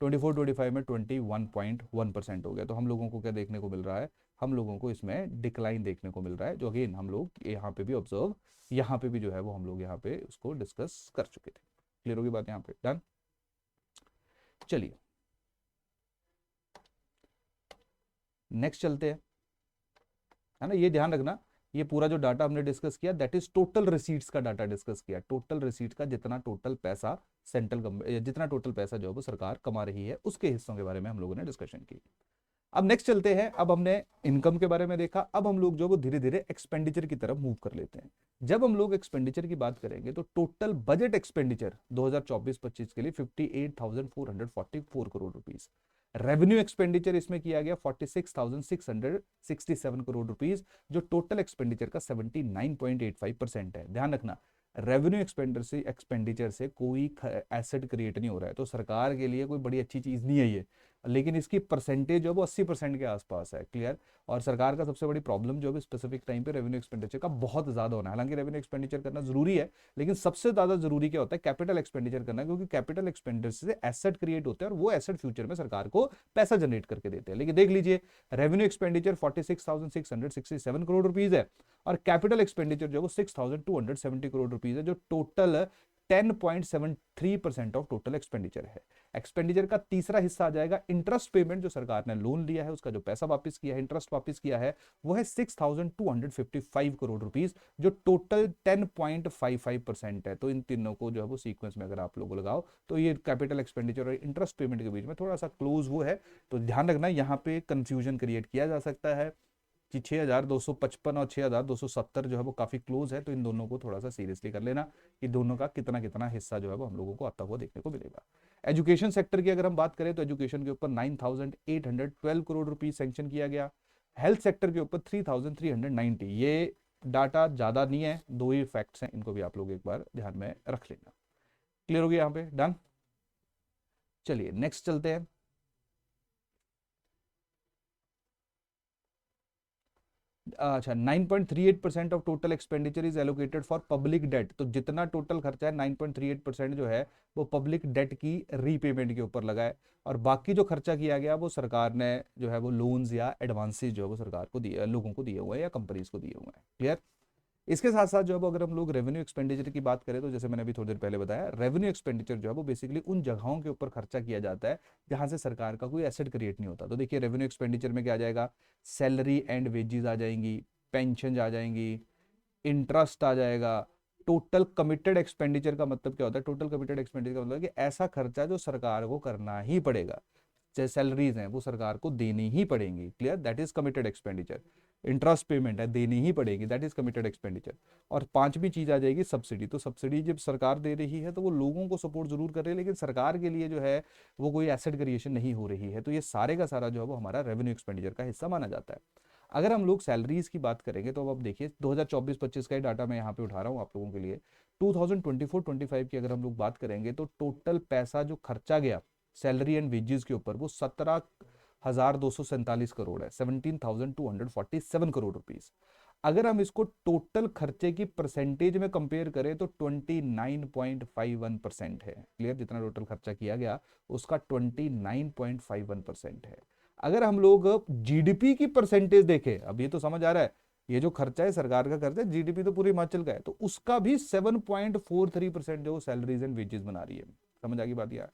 24-25 में 21.1% हो गया। तो हम लोगों को क्या देखने को मिल रहा है, हम लोगों को इसमें डिक्लाइन देखने को मिल रहा है, जो अगेन हम लोग यहाँ पे भी ऑब्जर्व, यहाँ पे भी जो है वो हम लोग यहाँ पे उसको डिस्कस कर चुके थे। क्लियर होगी बात यहाँ पे, डन। चलिए नेक्स्ट चलते हैं, है ना। ये ध्यान रखना, ये पूरा जो डाटा हमने डिस्कस किया दैट इज टोटल रिसीट्स का डाटा डिस्कस किया, टोटल रिसीट्स का जितना टोटल पैसा सेंट्रल गवर्नमेंट, जितना टोटल पैसा जो है वो सरकार कमा रही है उसके हिस्सों के बारे में हम लोगों ने डिस्कशन की। अब नेक्स्ट चलते हैं। अब हमने इनकम के बारे में देखा, अब हम लोग जो वो धीरे धीरे एक्सपेंडिचर की तरफ मूव कर लेते हैं। जब हम लोग एक्सपेंडिचर की बात करेंगे तो टोटल बजट एक्सपेंडिचर 2024-25 के लिए 58,444 करोड़ रुपीस। रेवेन्यू एक्सपेंडिचर इसमें किया गया 46,667 करोड़ रुपीस, जो टोटल एक्सपेंडिचर का 79.85% है। ध्यान रखना, रेवेन्यू एक्सपेंडिचर से कोई एसेट क्रिएट नहीं हो रहा है, तो सरकार के लिए कोई बड़ी अच्छी चीज नहीं है ये, लेकिन इसकी परसेंटेज जो है वो 80% के आसपास है। क्लियर। और सरकार का सबसे बड़ी प्रॉब्लम जो है स्पेसिफिक टाइम पे रेवेन्यू एक्सपेंडिचर का बहुत ज्यादा होना है। हालांकि रेवेन्यू एक्सपेंडिचर करना जरूरी है, लेकिन सबसे ज्यादा जरूरी क्या होता है, कैपिटल एक्सपेंडिचर करना, क्योंकि कैपिटल एक्सपेंडिचर से एसेट क्रिएट होते हैं और वो एसेट फ्यूचर में सरकार को पैसा जनरेट करके देते हैं। लेकिन देख लीजिए, रेवेन्यू एक्सपेंडिचर 46,667 करोड़ रुपीज है और कैपिटल एक्सपेंडिचर जो है वो 6,270 करोड़ रुपीज है, जो टोटल 10.73% ऑफ टोटल एक्सपेंडिचर है। एक्सपेंडिचर का तीसरा हिस्सा आ जाएगा इंटरेस्ट पेमेंट, जो सरकार ने लोन लिया है उसका जो पैसा वापस किया है, इंटरेस्ट वापस किया है, वो है 6,255 करोड़ रुपीस, जो टोटल 10.55% है। तो इन तीनों को जो है वो सीक्वेंस में अगर आप लोग लगाओ तो ये कैपिटल एक्सपेंडिचर और इंटरेस्ट पेमेंट के बीच में थोड़ा सा क्लोज वो है। तो ध्यान रखना, यहाँ पे कंफ्यूजन क्रिएट किया जा सकता है कि 6,255 और 6,270 जो है वो काफी क्लोज है, तो इन दोनों को थोड़ा सा सीरियसली कर लेना कि दोनों का कितना कितना हिस्सा जो है वो हम लोगों को आता हुआ देखने को मिलेगा। एजुकेशन सेक्टर की अगर हम बात करें तो एजुकेशन के ऊपर 9,812 करोड़ रुपीज सैंक्शन किया गया। हेल्थ सेक्टर के ऊपर 3,390। ये डाटा ज्यादा नहीं है, दो ही फैक्ट्स हैं, इनको भी आप लोग एक बार ध्यान में रख लेना। क्लियर हो गया यहाँ पे? डन। चलिए नेक्स्ट चलते हैं। अच्छा, 9.38% of total expenditure is allocated for public debt. तो जितना टोटल खर्चा है 9.38% जो है वो पब्लिक डेट की रीपेमेंट के ऊपर लगा है, और बाकी जो खर्चा किया गया वो सरकार ने जो है वो लोन्स या एडवांसेस जो है वो सरकार को दिए, लोगों को दिए हुए हैं या कंपनीज को दिए हुए हैं। क्लियर। इसके साथ साथ जो है अगर हम लोग रेवेन्यू एक्सपेंडिचर की बात करें तो जैसे मैंने अभी थोड़ी देर पहले बताया, रेवेन्यू एक्सपेंडिचर जो है वो बेसिकली उन जगहों के ऊपर खर्चा किया जाता है जहां से सरकार का कोई एसेट क्रिएट नहीं होता। तो देखिए, रेवेन्यू एक्सपेंडिचर में क्या आ जाएगा, सैलरी एंड वेजेस आ जाएंगी, पेंशन आ जाएंगी, इंटरेस्ट आ जाएगा। टोटल कमिटेड एक्सपेंडिचर का मतलब क्या होता है, टोटल कमिटेड एक्सपेंडिचर का मतलब कि ऐसा खर्चा जो सरकार को करना ही पड़ेगा, चाहे सैलरीज हैं वो सरकार को देनी ही पड़ेंगी। Clear, that is committed expenditure. Interest payment है, देनी ही पड़ेगी, दैट इज कमिटेड एक्सपेंडिचर। और पांचवी चीज आ जाएगी सब्सिडी। तो सब्सिडी जब सरकार दे रही है तो वो लोगों को सपोर्ट जरूर कर रही है, लेकिन सरकार के लिए जो है वो कोई एसेट क्रिएशन नहीं हो रही है। तो ये सारे का सारा जो है वो हमारा रेवेन्यू एक्सपेंडिचर का हिस्सा माना जाता है। अगर हम लोग सैलरीज की बात करेंगे तो अब देखिए 2024-25 का ही डाटा मैं यहाँ पे उठा रहा हूँ आप लोगों के लिए। 2024-25 की अगर हम लोग बात करेंगे तो टोटल पैसा जो खर्चा गया सैलरी एंड वेजेस के ऊपर वो 17,247 करोड़ है, 17,247 करोड़ रुपीस। अगर हम इसको टोटल खर्चे की परसेंटेज में कंपेयर करें तो 29.51% है। क्लियर, जितना टोटल खर्चा किया गया उसका 29.51% है। अगर हम लोग जीडीपी की परसेंटेज देखें, अब ये तो समझ आ रहा है, ये जो खर्चा है सरकार का खर्चा है, जीडीपी तो पूरे हिमाचल का है, तो उसका भी 7.43% जो सैलरीज एंड वेजेस बना रही है। समझ आ गई बात यार?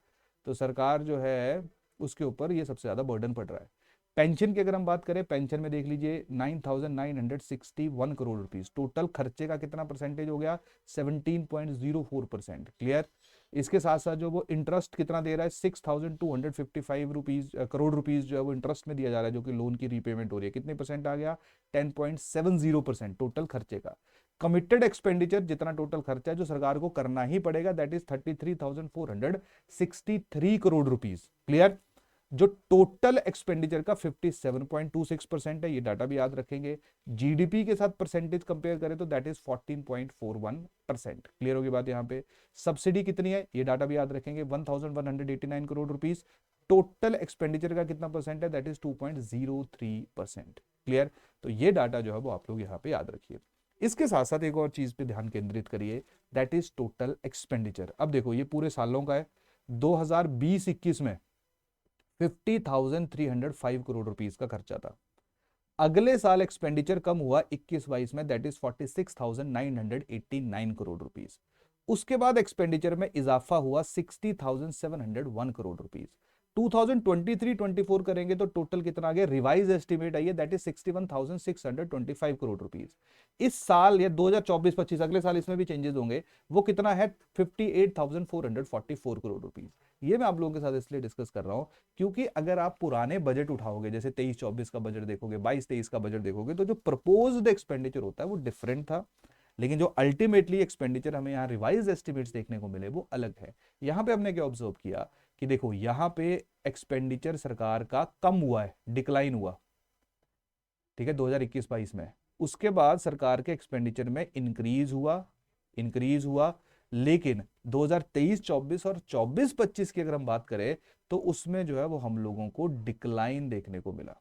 तो सरकार जो है उसके ऊपर ये सबसे ज्यादा बर्डन पड़ रहा है। पेंशन की अगर हम बात करें, पेंशन में देख लीजिए 9,961 करोड़ रुपीस। टोटल खर्चे का कितना परसेंटेज हो गया, 17.04%। क्लियर। इसके साथ साथ जो वो इंटरेस्ट कितना दे रहा है, 6,255 रुपीज करोड़ रुपीज जो है वो इंटरेस्ट में दिया जा रहा है, जो कि लोन की रीपेमेंट हो रही है। कितने परसेंट आ गया, 10.70% टोटल खर्चे का। कमिटेड एक्सपेंडिचर, जितना टोटल खर्चा है जो सरकार को करना ही पड़ेगा, that is 33,463 crore rupees. Clear. जो टोटल एक्सपेंडिचर का 57.26% है, ये डाटा भी याद रखेंगे। जीडीपी के साथ परसेंटेज कंपेयर करें तो दैट इज 14.41%। क्लियर होगी बात यहाँ पे? सब्सिडी कितनी है ये डाटा भी याद रखेंगे, 1,189 करोड़ रुपीस। टोटल एक्सपेंडिचर का कितना परसेंट है, दैट इज 2.03%। क्लियर। तो ये डाटा जो है वो आप लोग यहाँ पे याद रखिए। इसके साथ साथ एक और चीज पे ध्यान केंद्रित करिए, दैट इज टोटल एक्सपेंडिचर। अब देखो ये पूरे सालों का है। 2020-21 में 50,305 करोड़ रुपीस का खर्चा था। अगले साल एक्सपेंडिचर कम हुआ 21-22 में, दैट इज 46,989 करोड़ रुपीस। उसके बाद एक्सपेंडिचर में इजाफा हुआ 60,701 करोड़ रुपीस। 2023-24 करेंगे तो टोटल कितना आ गया, रिवाइज एस्टिमेट आई है, दैट इज 61,625 करोड़ रुपीस। इस साल या 2024-25 अगले साल इसमें भी चेंजेस होंगे, वो कितना है, 58,444 करोड़ रुपीस। ये मैं आप लोगों के साथ इसलिए डिस्कस कर रहा हूं क्योंकि अगर आप पुराने बजट उठाओगे, जैसे 23-24 का बजट देखोगे, 22-23 का बजट देखोगे, तो जो प्रपोज्ड एक्सपेंडिचर होता है वो डिफरेंट था, लेकिन जो अल्टीमेटली एक्सपेंडिचर हमें यहाँ रिवाइज एस्टिमेट्स देखने को मिले वो अलग है। यहाँ पे हमने क्या ऑब्जर्व किया कि देखो यहाँ पे एक्सपेंडिचर सरकार का कम हुआ है, डिक्लाइन हुआ, ठीक है, 2021-22 में। उसके बाद सरकार के एक्सपेंडिचर में इंक्रीज हुआ, लेकिन 2023-24 और 24-25 की अगर हम बात करें तो उसमें जो है वो हम लोगों को डिक्लाइन देखने को मिला।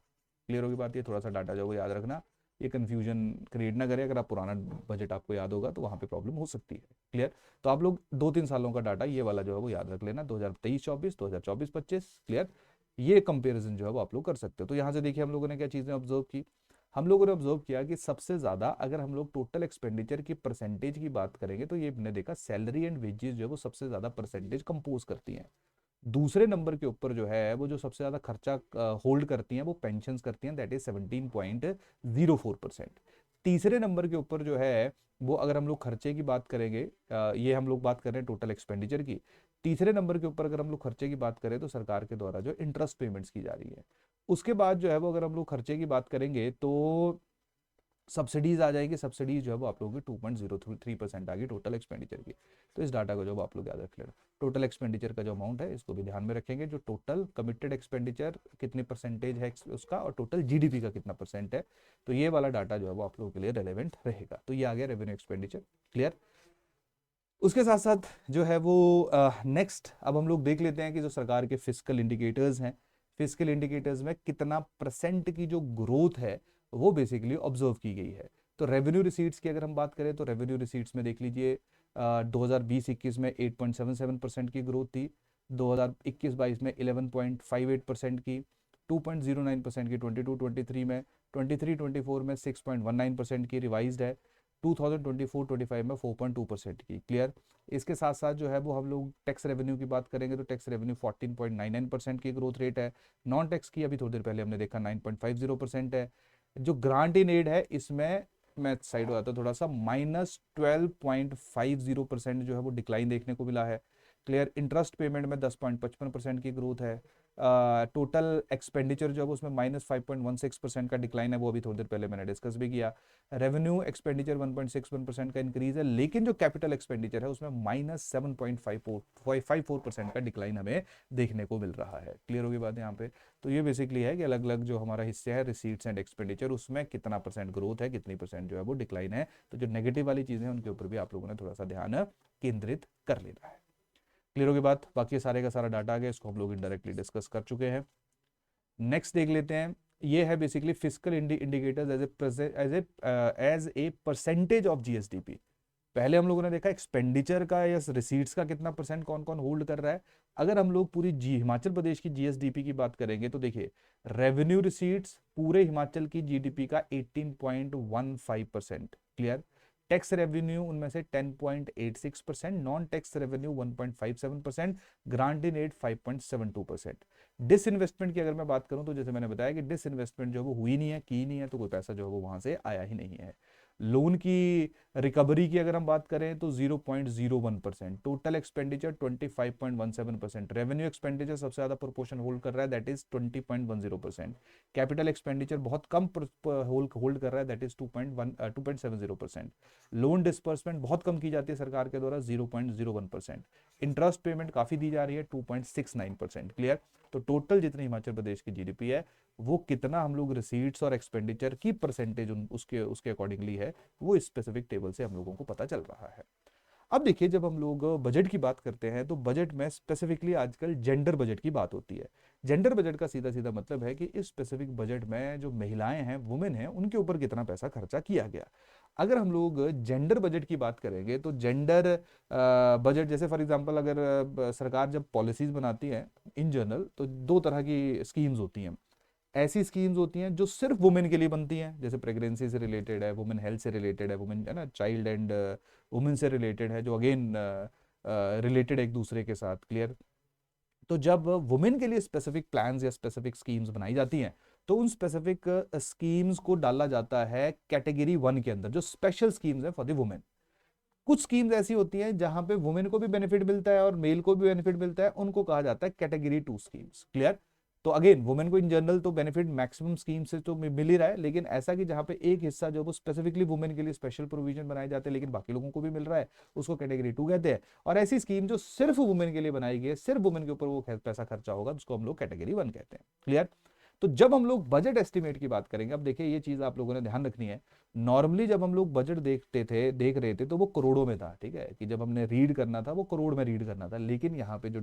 क्लियर होगी बात, ये थोड़ा सा डाटा जो है वो याद रखना, ये कंफ्यूजन क्रिएट ना करे, अगर आप पुराना बजट आपको याद होगा तो वहां पे प्रॉब्लम हो सकती है। क्लियर, तो आप लोग 2-3 सालों का डाटा ये वाला जो है वो याद रख लेना, 2023-24, 2024-25। क्लियर, ये कंपैरिजन जो है वो आप लोग कर सकते हो। तो यहां से देखिए हम लोगों ने क्या चीजें ऑब्जर्व की, हम लोगों ने ऑब्जर्व किया कि सबसे ज्यादा अगर हम लोग टोटल एक्सपेंडिचर की परसेंटेज की बात करेंगे तो ये हमने देखा सैलरी एंड वेजेस जो है वो सबसे ज्यादा परसेंटेज कंपोज करती हैं। दूसरे नंबर के ऊपर जो है वो जो सबसे ज्यादा खर्चा होल्ड करती हैं वो पेंशंस करती हैं, दैट इज 17.04%। तीसरे नंबर के ऊपर जो है वो, अगर हम लोग खर्चे की बात करेंगे, ये हम लोग बात कर रहे हैं टोटल एक्सपेंडिचर की, तीसरे नंबर के ऊपर अगर हम लोग खर्चे की बात करें तो सरकार के द्वारा जो इंटरेस्ट पेमेंट्स की जा रही है। उसके बाद जो है वो अगर हम लोग खर्चे की बात करेंगे तो सब्सिडीज आ जाएगी, सब्सिडीज जो है वो आप लोगों की 2.03% आ गई टोटल एक्सपेंडिचर की। तो इस डाटा को जो आप लोग याद रख लेना, टोटल एक्सपेंडिचर का जो अमाउंट है इसको भी ध्यान में रखेंगे, जो टोटल कमिटेड एक्सपेंडिचर कितनी परसेंटेज है उसका, और टोटल जीडीपी का कितना परसेंट है। तो ये वाला डाटा जो है वो आप लोगों के लिए रेलेवेंट रहेगा। तो ये आ गया रेवेन्यू एक्सपेंडिचर। क्लियर, उसके साथ साथ जो है वो नेक्स्ट अब हम लोग देख लेते हैं कि जो सरकार के फिस्कल इंडिकेटर्स हैं, फिस्कल इंडिकेटर्स में कितना परसेंट की जो ग्रोथ है वो बेसिकली ऑब्जर्व की गई है। तो रेवेन्यू रिसीट्स की अगर हम बात करें तो रेवेन्यू रिसीट्स में देख लीजिए 2020-21 में 8.77% की ग्रोथ थी, 2021-22 में 11.58% की, 2.09% की 22-23 में, 23-24 में 6.19% की रिवाइज्ड है, 2024-25 में 4.2% की। क्लियर, इसके साथ साथ जो है वो हम लोग टैक्स रेवेन्यू की बात करेंगे तो टैक्स रेवेन्यू 14.99% की ग्रोथ रेट है। नॉन टैक्स की अभी थोड़ी देर पहले हमने देखा 9.50% है। जो ग्रांट इन एड है इसमें मैं साइड हो जाता थोड़ा सा, -12.50% जो है वो डिक्लाइन देखने को मिला है। क्लियर, इंटरेस्ट पेमेंट में 10.55% की ग्रोथ है। टोटल एक्सपेंडिचर जो है उसमें -5.16% का डिक्लाइन है, वो अभी थोड़ी देर पहले मैंने डिस्कस भी किया। रेवेन्यू एक्सपेंडिचर 1.61% का इंक्रीज है, लेकिन जो कैपिटल एक्सपेंडिचर है उसमें -7.54% का डिक्लाइन हमें देखने को मिल रहा है। क्लियर होगी बात यहाँ पे। तो ये बेसिकली है कि अलग अलग जो हमारा हिस्से है रिसीट्स एंड एक्सपेंडिचर, उसमें कितना परसेंट ग्रोथ है, कितनी परसेंट जो है वो डिक्लाइन है। तो जो नेगेटिव वाली चीजें हैं उनके ऊपर भी आप लोगों ने थोड़ा सा ध्यान केंद्रित कर लेना है। क्लियर होगी बात, बाकी सारे का सारा डाटा आ गया, इसको हम लोग इनडायरेक्टली डिस्कस कर चुके हैं। नेक्स्ट देख लेते हैं, ये है basically fiscal indicators as a percentage of GSDP. पहले हम लोगों ने देखा एक्सपेंडिचर का या रिसीट्स का कितना परसेंट कौन कौन होल्ड कर रहा है। अगर हम लोग पूरी हिमाचल प्रदेश की जीएसडीपी की बात करेंगे तो देखिए रेवेन्यू रिसीट्स पूरे हिमाचल की जीडीपी का 18.15%। क्लियर, टैक्स रेवेन्यू उनमें से 10.86%, non tax revenue 1.57%, grant in aid 5.72%। Disinvestment की अगर मैं बात करूं तो जैसे मैंने बताया कि डिसइन्वेस्टमेंट जो वो हुई नहीं है, की नहीं है, तो कोई पैसा जो है वो वहां से आया ही नहीं है। लोन की रिकवरी की अगर हम बात करें तो 0.01%, टोटल एक्सपेंडिचर 25.17%, रेवेन्यू एक्सपेंडिचर सबसे ज्यादा प्रोपोर्शन होल्ड कर रहा है, दैट इज 20.10%, कैपिटल एक्सपेंडिचर बहुत कम होल्ड कर रहा है, दैट इज 2.70%, लोन डिस्पर्समेंट बहुत कम की जाती है सरकार के द्वारा 0.01%, इंटरेस्ट पेमेंट काफी दी जा रही है 2.69%। क्लियर, तो टोटल जितनी हिमाचल प्रदेश की जीडीपी है वो कितना हम लोग रिसीट्स और एक्सपेंडिचर की परसेंटेज उसके उसके अकॉर्डिंगली है, वो स्पेसिफिक टेबल से हम लोगों को पता चल रहा है। अब देखिए जब हम लोग बजट की बात करते हैं तो बजट में स्पेसिफिकली आजकल जेंडर बजट की बात होती है। जेंडर बजट का सीधा सीधा मतलब है कि इस स्पेसिफिक बजट में जो महिलाएं हैं, वुमेन हैं, उनके ऊपर कितना पैसा खर्चा किया गया। अगर हम लोग जेंडर बजट की बात करेंगे तो जेंडर बजट, जैसे फॉर एग्जांपल अगर सरकार जब पॉलिसीज बनाती है इन जनरल तो दो तरह की स्कीम्स होती हैं। ऐसी स्कीम्स होती हैं जो सिर्फ वुमेन के लिए बनती हैं, जैसे प्रेगनेंसी से रिलेटेड है, वुमेन हेल्थ से रिलेटेड है, वुमेन है ना, चाइल्ड एंड वुमेन से रिलेटेड है, जो अगेन रिलेटेड एक दूसरे के साथ। क्लियर, तो जब वुमेन के लिए स्पेसिफिक प्लान्स या स्पेसिफिक स्कीम्स बनाई जाती हैं तो उन स्पेसिफिक स्कीम्स को डाला जाता है कैटेगरी 1 के अंदर, जो स्पेशल स्कीम्स है फॉर द वुमेन। कुछ स्कीम्स ऐसी होती हैं जहां पे वुमेन को भी बेनिफिट मिलता है और मेल को भी बेनिफिट मिलता है, उनको कहा जाता है कैटेगरी 2 स्कीम्स। क्लियर? तो अगेन वुमेन को इन जनरल तो बेनिफिट मैक्सिमम स्कीम से तो मिल ही रहा है, लेकिन ऐसा कि जहां पे एक हिस्सा जो वो स्पेसिफिकली वुमेन के लिए स्पेशल प्रोविजन बनाए जाते हैं लेकिन बाकी लोगों को भी मिल रहा है, उसको कैटेगरी 2 कहते हैं। और ऐसी स्कीम जो सिर्फ वुमेन के लिए बनाई गई है, सिर्फ वुमेन के ऊपर वो पैसा खर्चा होगा, उसको हम लोग कैटेगरी 1 कहते हैं। क्लियर? तो जब हम लोग बजट एस्टिमेट की बात करेंगे, अब देखिए ये चीज आप लोगों ने ध्यान रखनी है। नॉर्मली जब हम लोग बजट देख रहे थे तो वो करोड़ों में था, ठीक है, कि जब हमने रीड करना था वो करोड़ में रीड करना था, लेकिन यहाँ पे जो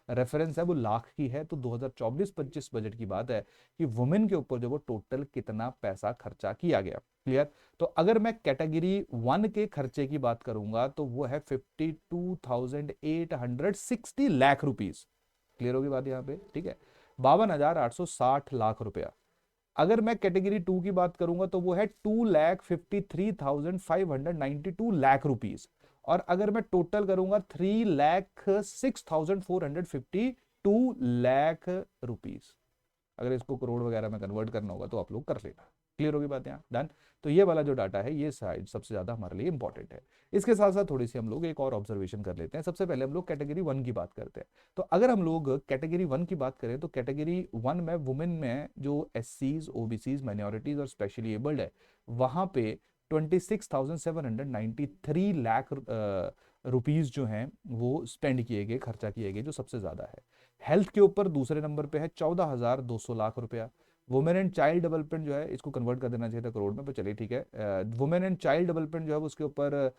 रेफरेंस है वो लाख की है। तो 2024-25 बजट की बात है कि वुमेन के ऊपर जो वो टोटल कितना पैसा खर्चा किया गया। क्लियर? तो अगर मैं कैटेगरी 1 के खर्चे की बात करूंगा तो वो है 52,860 लाख रुपीस। क्लियर होगी बात यहाँ पे? ठीक है, 52,860 लाख रुपया। अगर मैं कैटेगरी 2 की बात करूंगा तो वो है 2,53,592 लाख रुपीस। और अगर मैं टोटल करूंगा 3,06,452 लाख रुपीस। अगर इसको करोड़ वगैरह में कन्वर्ट करना होगा तो आप लोग कर लेना। क्लियर होगी बात यहाँ? डन। तो ये वाला जो डाटा है ये साइड सबसे ज्यादा हमारे लिए इंपॉर्टेंट है। इसके साथ साथ थोड़ी सी हम लोग एक और ऑब्जर्वेशन कर लेते हैं। सबसे पहले हम लोग कैटेगरी 1 की बात करते हैं। तो अगर हम लोग कैटेगरी 1 की बात करें तो कैटेगरी 1 में वुमेन में जो एससीज, ओबीसीज, माइनॉरिटीज और स्पेशली एबल्ड है, वहां पे 26,793 लाख रुपीज जो हैं वो स्पेंड किए गए, खर्चा किए गए, जो सबसे ज्यादा है। हेल्थ के ऊपर दूसरे नंबर पे है 14,200 लाख रुपया। वुमेन एंड चाइल्ड डेवलपमेंट जो है, इसको कन्वर्ट कर देना चाहिए था करोड़ में, पर चलिए ठीक है। वुमेन एंड चाइल्ड डेवलपमेंट जो है उसके ऊपर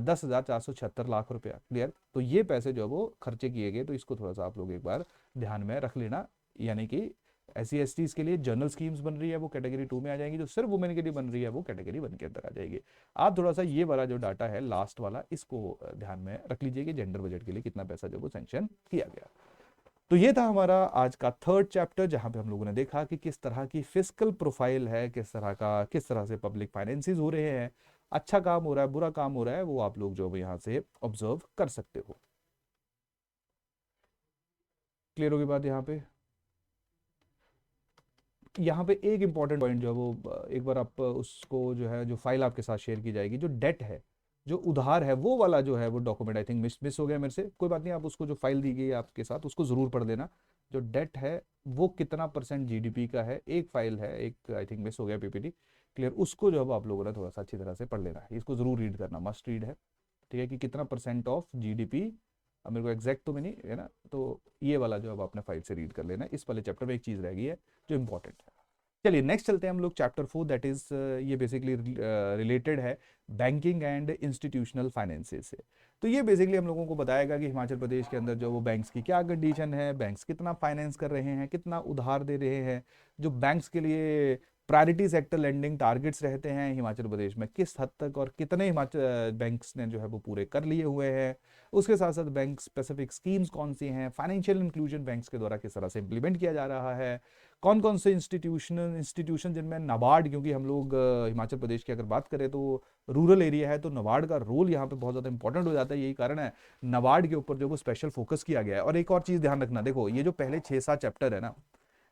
10,476 लाख रुपया। क्लियर? तो ये पैसे जो है वो खर्चे किए गए, तो इसको थोड़ा सा आप लोग एक बार ध्यान में रख लेना। यानी कि SC/STs के लिए जनरल स्कीम्स बन रही है वो कैटेगरी 2 में आ जाएंगी, जो सिर्फ वुमेन के लिए बन रही है वो कैटेगरी 1 के अंदर आ जाएगी। आप थोड़ा सा ये वाला जो डाटा है लास्ट वाला, इसको ध्यान में रख लीजिए कि जेंडर बजट के लिए कितना पैसा जो वो सैंक्शन किया गया। तो ये था हमारा आज का थर्ड चैप्टर, जहां पे हम लोगों ने देखा कि किस तरह की फिस्कल प्रोफाइल है, किस तरह से पब्लिक फाइनेंसेस हो रहे हैं, अच्छा काम हो रहा है, बुरा काम हो रहा है, वो आप लोग जो यहाँ से ऑब्जर्व कर सकते हो। क्लियर होगी बात यहाँ पे एक इंपॉर्टेंट पॉइंट जो है वो एक बार आप उसको जो है, जो फाइल आपके साथ शेयर की जाएगी, जो डेट है, जो उधार है, वो वाला जो है वो डॉक्यूमेंट आई थिंक मिस हो गया मेरे से। कोई बात नहीं, आप उसको जो फाइल दी गई है आपके साथ उसको जरूर पढ़ लेना। जो डेट है वो कितना % GDP का है, एक फाइल है, एक आई थिंक मिस हो गया PPT। क्लियर? उसको जो है आप लोगों ने थोड़ा सा अच्छी तरह से पढ़ लेना है, इसको जरूर रीड करना, मस्ट रीड है। ठीक है, कि कितना % ऑफ GDP, अब मेरे को एग्जैक्ट तो मैं नहीं है ना, तो ये वाला जो अब आपने फाइल से रीड कर लेना है। इस वाले चैप्टर में एक चीज रह गई है जो इंपॉर्टेंट है। चलिए नेक्स्ट चलते हैं हम लोग चैप्टर 4, दैट इज ये बेसिकली रिलेटेड है बैंकिंग एंड इंस्टीट्यूशनल फाइनेंसेस से। तो ये बेसिकली हम लोगों को बताएगा कि हिमाचल प्रदेश के अंदर जो वो बैंक्स की क्या कंडीशन है, बैंक्स कितना फाइनेंस कर रहे हैं, कितना उधार दे रहे हैं, जो बैंक्स के लिए प्रायोरिटी सेक्टर लेंडिंग टारगेट्स रहते हैं हिमाचल प्रदेश में किस हद तक और कितने हिमाचल बैंक्स ने जो है वो पूरे कर लिए हुए हैं। उसके साथ साथ बैंक स्पेसिफिक स्कीम्स कौन सी हैं, फाइनेंशियल इंक्लूजन बैंक्स के द्वारा किस तरह से इंप्लीमेंट किया जा रहा है, कौन कौन से इंस्टीट्यूशन जिनमें नाबार्ड, क्योंकि हम लोग हिमाचल प्रदेश की अगर बात करें तो रूरल एरिया है, तो नाबार्ड का रोल यहाँ पे बहुत ज़्यादा इंपॉर्टेंट हो जाता है। यही कारण है नाबार्ड के ऊपर जो वो स्पेशल फोकस किया गया है। और एक और चीज़ ध्यान रखना, देखो ये जो पहले 6-7 चैप्टर है ना,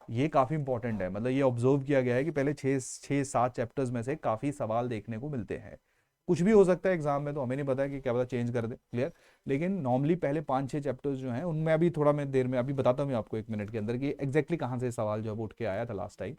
ये काफ़ी इंपॉर्टेंट है। मतलब ये ऑब्जर्व किया गया है कि पहले 6-7 चैप्टर्स में से काफ़ी सवाल देखने को मिलते हैं। कुछ भी हो सकता है एग्जाम में, तो हमें नहीं पता कि क्या पता चेंज कर दे। क्लियर? लेकिन नॉर्मली पहले 5-6 चैप्टर्स जो हैं उनमें अभी थोड़ा मैं देर में अभी बताता हूँ आपको 1 मिनट के अंदर कि एग्जैक्टली कहाँ से सवाल जो है वो उठ के आया था लास्ट टाइम।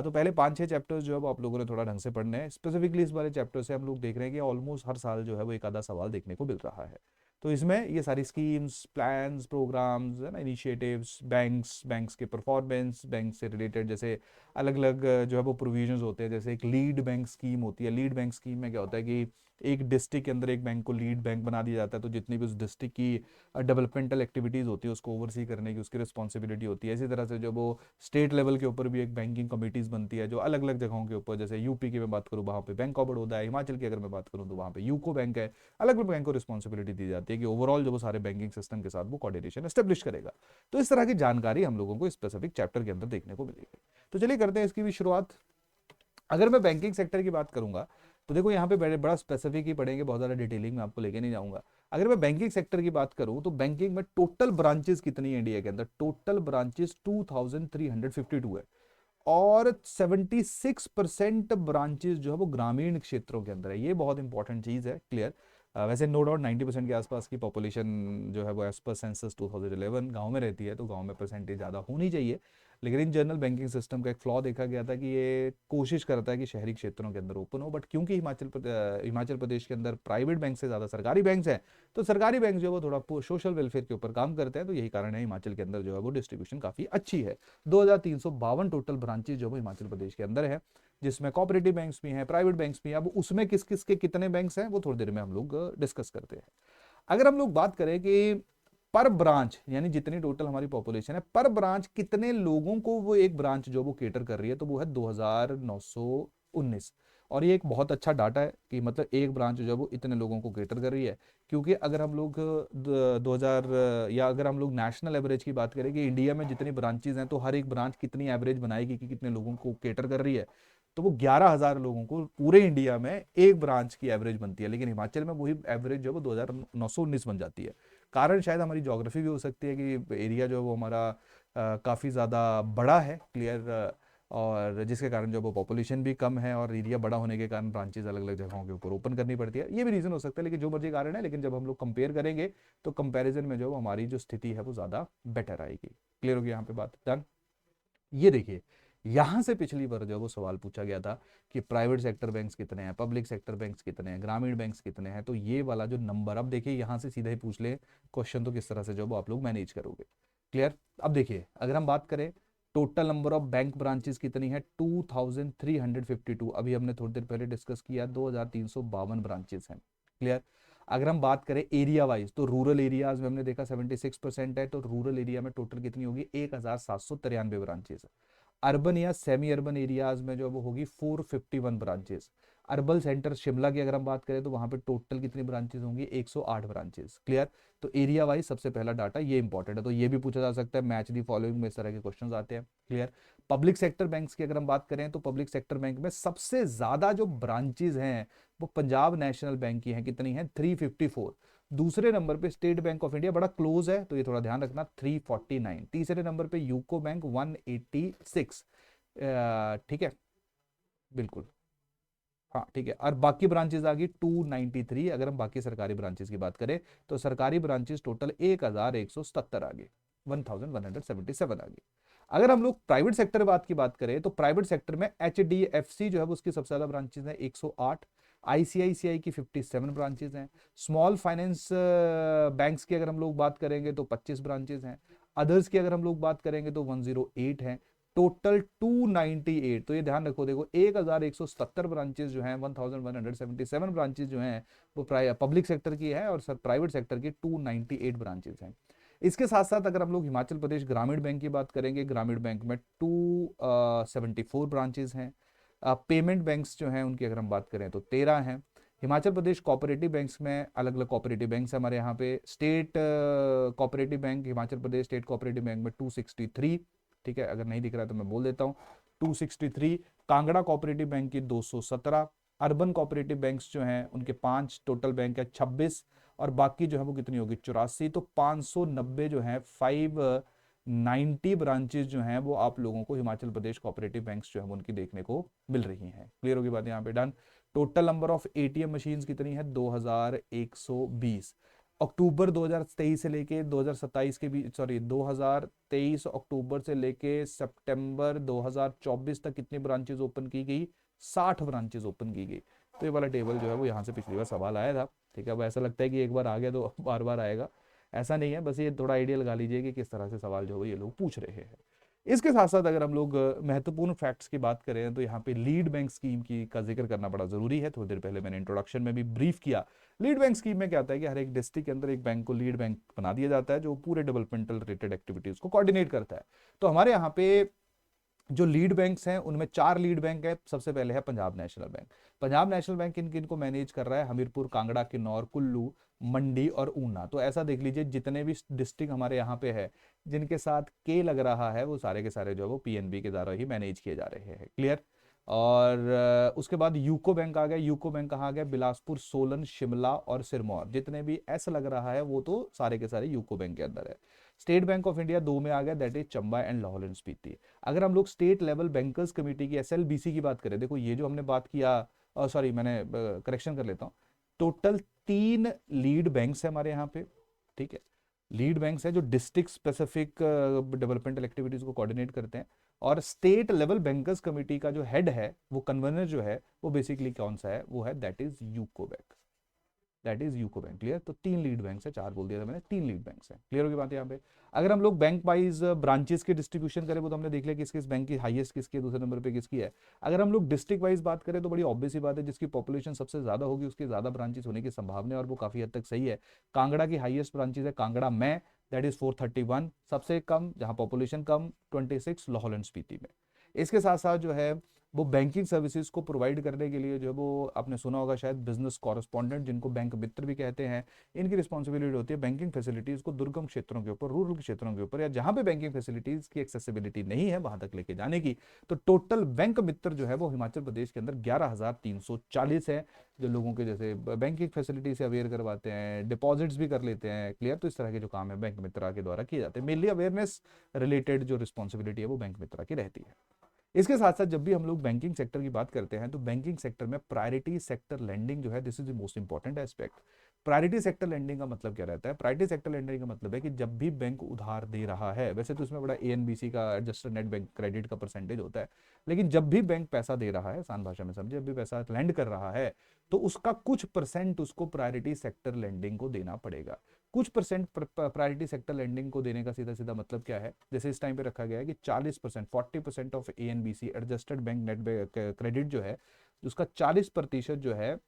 तो पहले 5-6 चैप्टर्स जो है वो आप लोगों ने थोड़ा ढंग से पढ़ने हैं। स्पेसिफिकली इस वाले चैप्टर से हम लोग देख रहे हैं कि ऑलमोस्ट हर साल जो है वो एक आधा सवाल देखने को मिल रहा है। तो इसमें ये सारी स्कीम्स, प्लान्स, प्रोग्राम्स है ना, इनिशिएटिव्स, बैंक्स के परफॉर्मेंस, बैंक से रिलेटेड जैसे अलग अलग जो है वो प्रोविजंस होते हैं। जैसे एक लीड बैंक स्कीम होती है। लीड बैंक स्कीम में क्या होता है कि एक डिस्ट्रिक्ट के अंदर एक बैंक को लीड बैंक बना दिया जाता है, तो जितनी भी उस डिस्ट्रिक्ट की डेवलपमेंटल एक्टिविटीज़ होती है उसको ओवरसी करने की उसकी रिस्पॉन्सिबिलिटी होती है। इसी तरह से जो वो स्टेट लेवल के ऊपर भी एक बैंकिंग कमिटीज़ बनती है जो अलग अलग जगहों के ऊपर, जैसे यूपी की मैं बात करूँ वहाँ पे बैंक ऑफ बड़ौदा है, हिमाचल की अगर मैं बात करूँ तो वहाँ पे यूको बैंक है। अलग अलग बैंक को रिस्पॉन्सिबिलिटी दी जाती है कि ओवरऑल जो वो सारे बैंकिंग सिस्टम के साथ वो कोऑर्डिनेशन एस्टेब्लिश करेगा। तो इस तरह की जानकारी हम लोगों को स्पेसिफिक चैप्टर के अंदर देखने को मिलेगी। तो चलिए करते हैं इसकी भी शुरुआत। अगर मैं बैंकिंग सेक्टर की बात करूंगा तो देखो यहाँ पे बड़ा स्पेसिफिक ही पढ़ेंगे, बहुत ज़्यादा डिटेलिंग में आपको लेके नहीं जाऊंगा। अगर मैं बैंकिंग सेक्टर की बात करूँ तो बैंकिंग में टोटल ब्रांचेस कितनी है इंडिया के अंदर? टोटल ब्रांचेस 2352 है, और 76% ब्रांचेस जो है वो ग्रामीण क्षेत्रों के अंदर है। ये बहुत इंपॉर्टेंट चीज़ है, क्लियर। वैसे नो डाउट 90% के आसपास की पॉपुलेशन जो है वो एज पर सेंसस 2011 गांव में रहती है, तो गांव में परसेंटेज ज़्यादा होनी चाहिए। लेकिन इन जनरल बैंकिंग सिस्टम का एक फ्लॉ देखा गया था कि ये कोशिश करता है कि शहरी क्षेत्रों के अंदर ओपन हो, बट क्योंकि हिमाचल प्रदेश के अंदर प्राइवेट बैंक से ज़्यादा सरकारी बैंक हैं, तो सरकारी बैंक जो है वो थोड़ा सोशल वेलफेयर के ऊपर काम करते हैं, तो यही कारण है हिमाचल के अंदर जो है वो डिस्ट्रीब्यूशन काफ़ी अच्छी है। 2352 टोटल ब्रांचेज जो है हिमाचल प्रदेश के अंदर है, जिसमें कोऑपरेटिव बैंक्स भी हैं, प्राइवेट बैंक्स भी हैं। अब उसमें किस किस के कितने बैंक्स हैं वो थोड़ी देर में हम लोग डिस्कस करते हैं। अगर हम लोग बात करें कि पर ब्रांच, यानी जितनी टोटल हमारी पॉपुलेशन है, पर ब्रांच कितने लोगों को वो एक ब्रांच जो वो केटर कर रही है, तो वो है 2919। और ये एक बहुत अच्छा डाटा है कि मतलब एक ब्रांच जो है वो इतने लोगों को केटर कर रही है। क्योंकि अगर हम लोग 2000 या अगर हम लोग नेशनल एवरेज की बात करें कि इंडिया में जितनी ब्रांचेज हैं, तो हर एक ब्रांच कितनी एवरेज बनाएगी कि कितने लोगों को केटर कर रही है, तो वो 11,000 लोगों को पूरे इंडिया में एक ब्रांच की एवरेज बनती है। लेकिन हिमाचल में वही एवरेज जो है वो 2919 बन जाती है। कारण शायद हमारी ज्योग्राफी भी हो सकती है कि एरिया जो है वो हमारा काफ़ी ज़्यादा बड़ा है, क्लियर, और जिसके कारण जो वो पॉपुलेशन भी कम है, और एरिया बड़ा होने के कारण ब्रांचेज अलग अलग जगहों के ऊपर ओपन करनी पड़ती है। ये भी रीज़न हो सकता है, लेकिन जो मर्जी कारण है, लेकिन जब हम लोग कंपेयर करेंगे तो कंपैरिजन में जो हमारी जो स्थिति है वो ज़्यादा बेटर आएगी। क्लियर होगी यहाँ पे बात? डन। ये देखिए, यहां से पिछली बार जो वो सवाल पूछा गया था कि प्राइवेट सेक्टर बैंक्स कितने हैं, पब्लिक सेक्टर बैंक्स कितने हैं, ग्रामीण बैंक्स कितने हैं, तो ये वाला जो नंबर, अब देखिए यहां से सीधा ही पूछ ले क्वेश्चन, तो किस तरह से जो वो आप लोग मैनेज करोगे। क्लियर। अब देखिए, अगर हम बात करें total number of bank branches कितनी है, 2352। अभी हमने थोड़ी देर पहले डिस्कस किया 2352 ब्रांचेस हैं। क्लियर। अगर हम बात करें एरिया वाइज, तो रूरल एरियाज में हमने देखा 76% है, तो रूरल एरिया में टोटल कितनी होगी, 1793 ब्रांचेस। अर्बन या सेमी अर्बन एरियाज में जो वो होगी 451 ब्रांचेस। अर्बन सेंटर शिमला की अगर हम बात करें तो वहां पे टोटल कितनी ब्रांचेस होंगी, 108 ब्रांचेस। क्लियर। तो एरिया वाइज सबसे पहला डाटा ये इंपॉर्टेंट है, तो ये भी पूछा जा सकता है, मैच दी फॉलोइंग में इस तरह के क्वेश्चंस आते हैं। क्लियर। पब्लिक सेक्टर बैंक्स की अगर हम बात करें तो पब्लिक सेक्टर बैंक में सबसे ज्यादा जो ब्रांचेज हैं वो पंजाब नेशनल बैंक की हैं, कितनी है, 354। दूसरे नंबर पे स्टेट बैंक ऑफ इंडिया, बड़ा क्लोज है तो ये थोड़ा ध्यान रखना, 349। तीसरे नंबर पे यूको बैंक 186। ठीक है, बिल्कुल, हाँ ठीक है। और बाकी ब्रांचेस आ गई 293। अगर हम बाकी सरकारी ब्रांचेस की बात करें तो सरकारी ब्रांचेस टोटल 1177 आ गई, 1177 आ गई। अगर हम लोग प्राइवेट सेक्टर बात की बात करें तो प्राइवेट सेक्टर में HDFC जो है उसकी सबसे ज्यादा ब्रांचेस है, 108। ICICI की 57 ब्रांचेस हैं। स्मॉल फाइनेंस बैंक्स की अगर हम लोग बात करेंगे तो 25 ब्रांचेस हैं। अदर्स की अगर हम लोग बात करेंगे तो 108 हैं। टोटल 298। तो ये ध्यान रखो, देखो 1177 ब्रांचेस जो हैं, 1177 ब्रांचेस जो हैं वो पब्लिक सेक्टर की है, और प्राइवेट सेक्टर की 298 ब्रांचेस हैं। इसके साथ साथ अगर हम लोग हिमाचल प्रदेश ग्रामीण बैंक की बात करेंगे, ग्रामीण बैंक में 274 ब्रांचेस हैं। पेमेंट बैंक्स जो हैं उनकी अगर हम बात करें तो 13 हैं। हिमाचल प्रदेश कोऑपरेटिव बैंक्स में अलग अलग कोऑपरेटिव बैंक्स हमारे यहाँ पे, state cooperative bank, Himachal Pradesh state cooperative bank में 263। ठीक है, अगर नहीं दिख रहा है तो मैं बोल देता हूँ, 263। कांगड़ा कोऑपरेटिव बैंक की 217। अर्बन कोऑपरेटिव बैंक्स जो हैं उनके 5 टोटल बैंक है, 26। और बाकी जो है वो कितनी होगी, 84। तो 590 जो है, 590 ब्रांचेस जो हैं वो आप लोगों को हिमाचल प्रदेश कोऑपरेटिव बैंक्स जो है उनकी देखने को मिल रही हैं। क्लियर होगी बात यहाँ पे? Done. Total number of ATM machines कितनी है, 2120। अक्टूबर 2023 से लेके 2027 के बीच, सॉरी 2023 अक्टूबर से लेके सितंबर 2024 तक कितनी ब्रांचेस ओपन की गई, 60 ब्रांचेस ओपन की गई। तो ये वाला टेबल जो है वो यहाँ से पिछली बार सवाल आया था। ठीक है, अब ऐसा लगता है कि एक बार आ गया तो बार बार आएगा, ऐसा नहीं है, बस ये थोड़ा आइडिया लगा लीजिए कि किस तरह से सवाल जो है ये लोग पूछ रहे हैं। इसके साथ साथ अगर हम लोग महत्वपूर्ण फैक्ट्स की बात करें तो यहाँ पे लीड बैंक स्कीम की का जिक्र करना बड़ा जरूरी है। थोड़ी देर पहले मैंने इंट्रोडक्शन में भी ब्रीफ किया। लीड बैंक स्कीम में क्या होता है कि हर एक डिस्ट्रिक्ट के अंदर एक बैंक को लीड बैंक बना दिया जाता है, जो पूरे डेवलपमेंटल रिलेटेड एक्टिविटीज को कोऑर्डिनेट करता है। तो हमारे यहाँ पे जो लीड बैंक्स हैं उनमें 4 लीड बैंक है। सबसे पहले है Punjab national bank. Punjab national bank किन किन को मैनेज कर रहा है, हमीरपुर, कांगड़ा, किन्नौर, कुल्लू, मंडी और ऊना। तो ऐसा देख लीजिए जितने भी डिस्ट्रिक्ट हमारे यहाँ पे है जिनके साथ के लग रहा है वो सारे के सारे जो है वो PNB के द्वारा ही मैनेज किए जा रहे हैं। क्लियर। और उसके बाद यूको बैंक आ गया। यूको बैंक कहाँ आ गया? बिलासपुर, सोलन, शिमला और सिरमौर, जितने भी एस लग रहा है वो तो सारे के सारे यूको बैंक के अंदर है। स्टेट बैंक ऑफ इंडिया दो में आ गया, that is Chamba and Lahaul and Spiti. अगर हम लोग स्टेट लेवल बैंकर्स कमेटी की एसएलबीसी की बात करें, देखो ये जो हमने बात किया, सॉरी मैंने करेक्शन कर लेता हूँ, टोटल 3 लीड बैंक्स है हमारे यहाँ पे, ठीक है। लीड बैंक्स है जो डिस्ट्रिक्ट स्पेसिफिक डेवलपमेंटल एक्टिविटीज को कोऑर्डिनेट करते हैं। और स्टेट लेवल बैंकर्स कमेटी का जो हेड है, वो कन्वीनर जो है, वो बेसिकली कौन सा है? वो है that is UCO bank, that is UCO bank. Clear? तो 3 लीड बैंक्स है, 4 बोल दिया था मैंने, 3 लीड बैंक्स है। क्लियर होगी बात यहाँ पे? अगर हम लोग बैंक वाइज ब्रांचेस की डिस्ट्रीब्यूशन करें, वो तो हमने देख लिया किस किस बैंक की हाईएस्ट किसकी है, दूसरे नंबर पे किसकी है। अगर हम लोग डिस्ट्रिक्ट वाइज बात करें तो बड़ी ऑब्वियस ही बात है, जिसकी पॉपुलेशन सबसे ज्यादा होगी उसकी ज्यादा ब्रांचेस होने की संभावना है, और वो काफी हद तक सही है। कांगड़ा की हाईएस्ट ब्रांचेस है कांगड़ा में, दैट इज 431। सबसे कम जहां population come 26 Lahaul and Spiti में। इसके साथ साथ जो है वो बैंकिंग सर्विसेज को प्रोवाइड करने के लिए, जो वो आपने सुना होगा शायद, बिजनेस कॉरेस्पॉन्डेंट, जिनको बैंक मित्र भी कहते हैं, इनकी रिस्पॉन्सिबिलिटी होती है बैंकिंग फैसिलिटीज को दुर्गम क्षेत्रों के ऊपर, रूरल क्षेत्रों के ऊपर, या जहां पे बैंकिंग फैसिलिटीज की एक्सेसिबिलिटी नहीं है वहां तक लेके जाने की। तो टोटल बैंक मित्र जो है वो हिमाचल प्रदेश के अंदर 11,340 है, जो लोगों के जैसे बैंकिंग फैसिलिटी से अवेयर करवाते हैं, डिपॉजिट्स भी कर लेते हैं। क्लियर? तो इस तरह के जो काम है बैंक मित्रा के द्वारा किए जाते हैं। मेनली अवेयरनेस रिलेटेड जो रिस्पॉन्सिबिलिटी है वो बैंक मित्रा की रहती है। इसके साथ साथ जब भी हम लोग बैंकिंग सेक्टर की बात करते हैं, तो बैंकिंग सेक्टर में प्रायोरिटी सेक्टर लेंडिंग जो है, this is the most important aspect. Priority sector lending का मतलब क्या रहता है? प्रायोरिटी सेक्टर लेंडिंग का मतलब है कि जब भी बैंक उधार दे रहा है, वैसे तो इसमें बड़ा एएनबीसी का एडजस्टेड नेट बैंक क्रेडिट का परसेंटेज होता है, लेकिन जब भी बैंक पैसा दे रहा है, आसान भाषा में समझे, जब भी पैसा लैंड कर रहा है, तो उसका कुछ परसेंट उसको प्रायोरिटी सेक्टर लेंडिंग को देना पड़ेगा। कुछ परसेंट प्रायोरिटी सेक्टर लेंडिंग को देने का सीधा सीधा मतलब क्या है? जैसे इस टाइम पे रखा गया है कि 40%, 40% of ANBC adjusted bank net credit जो है, उसका 40% जो है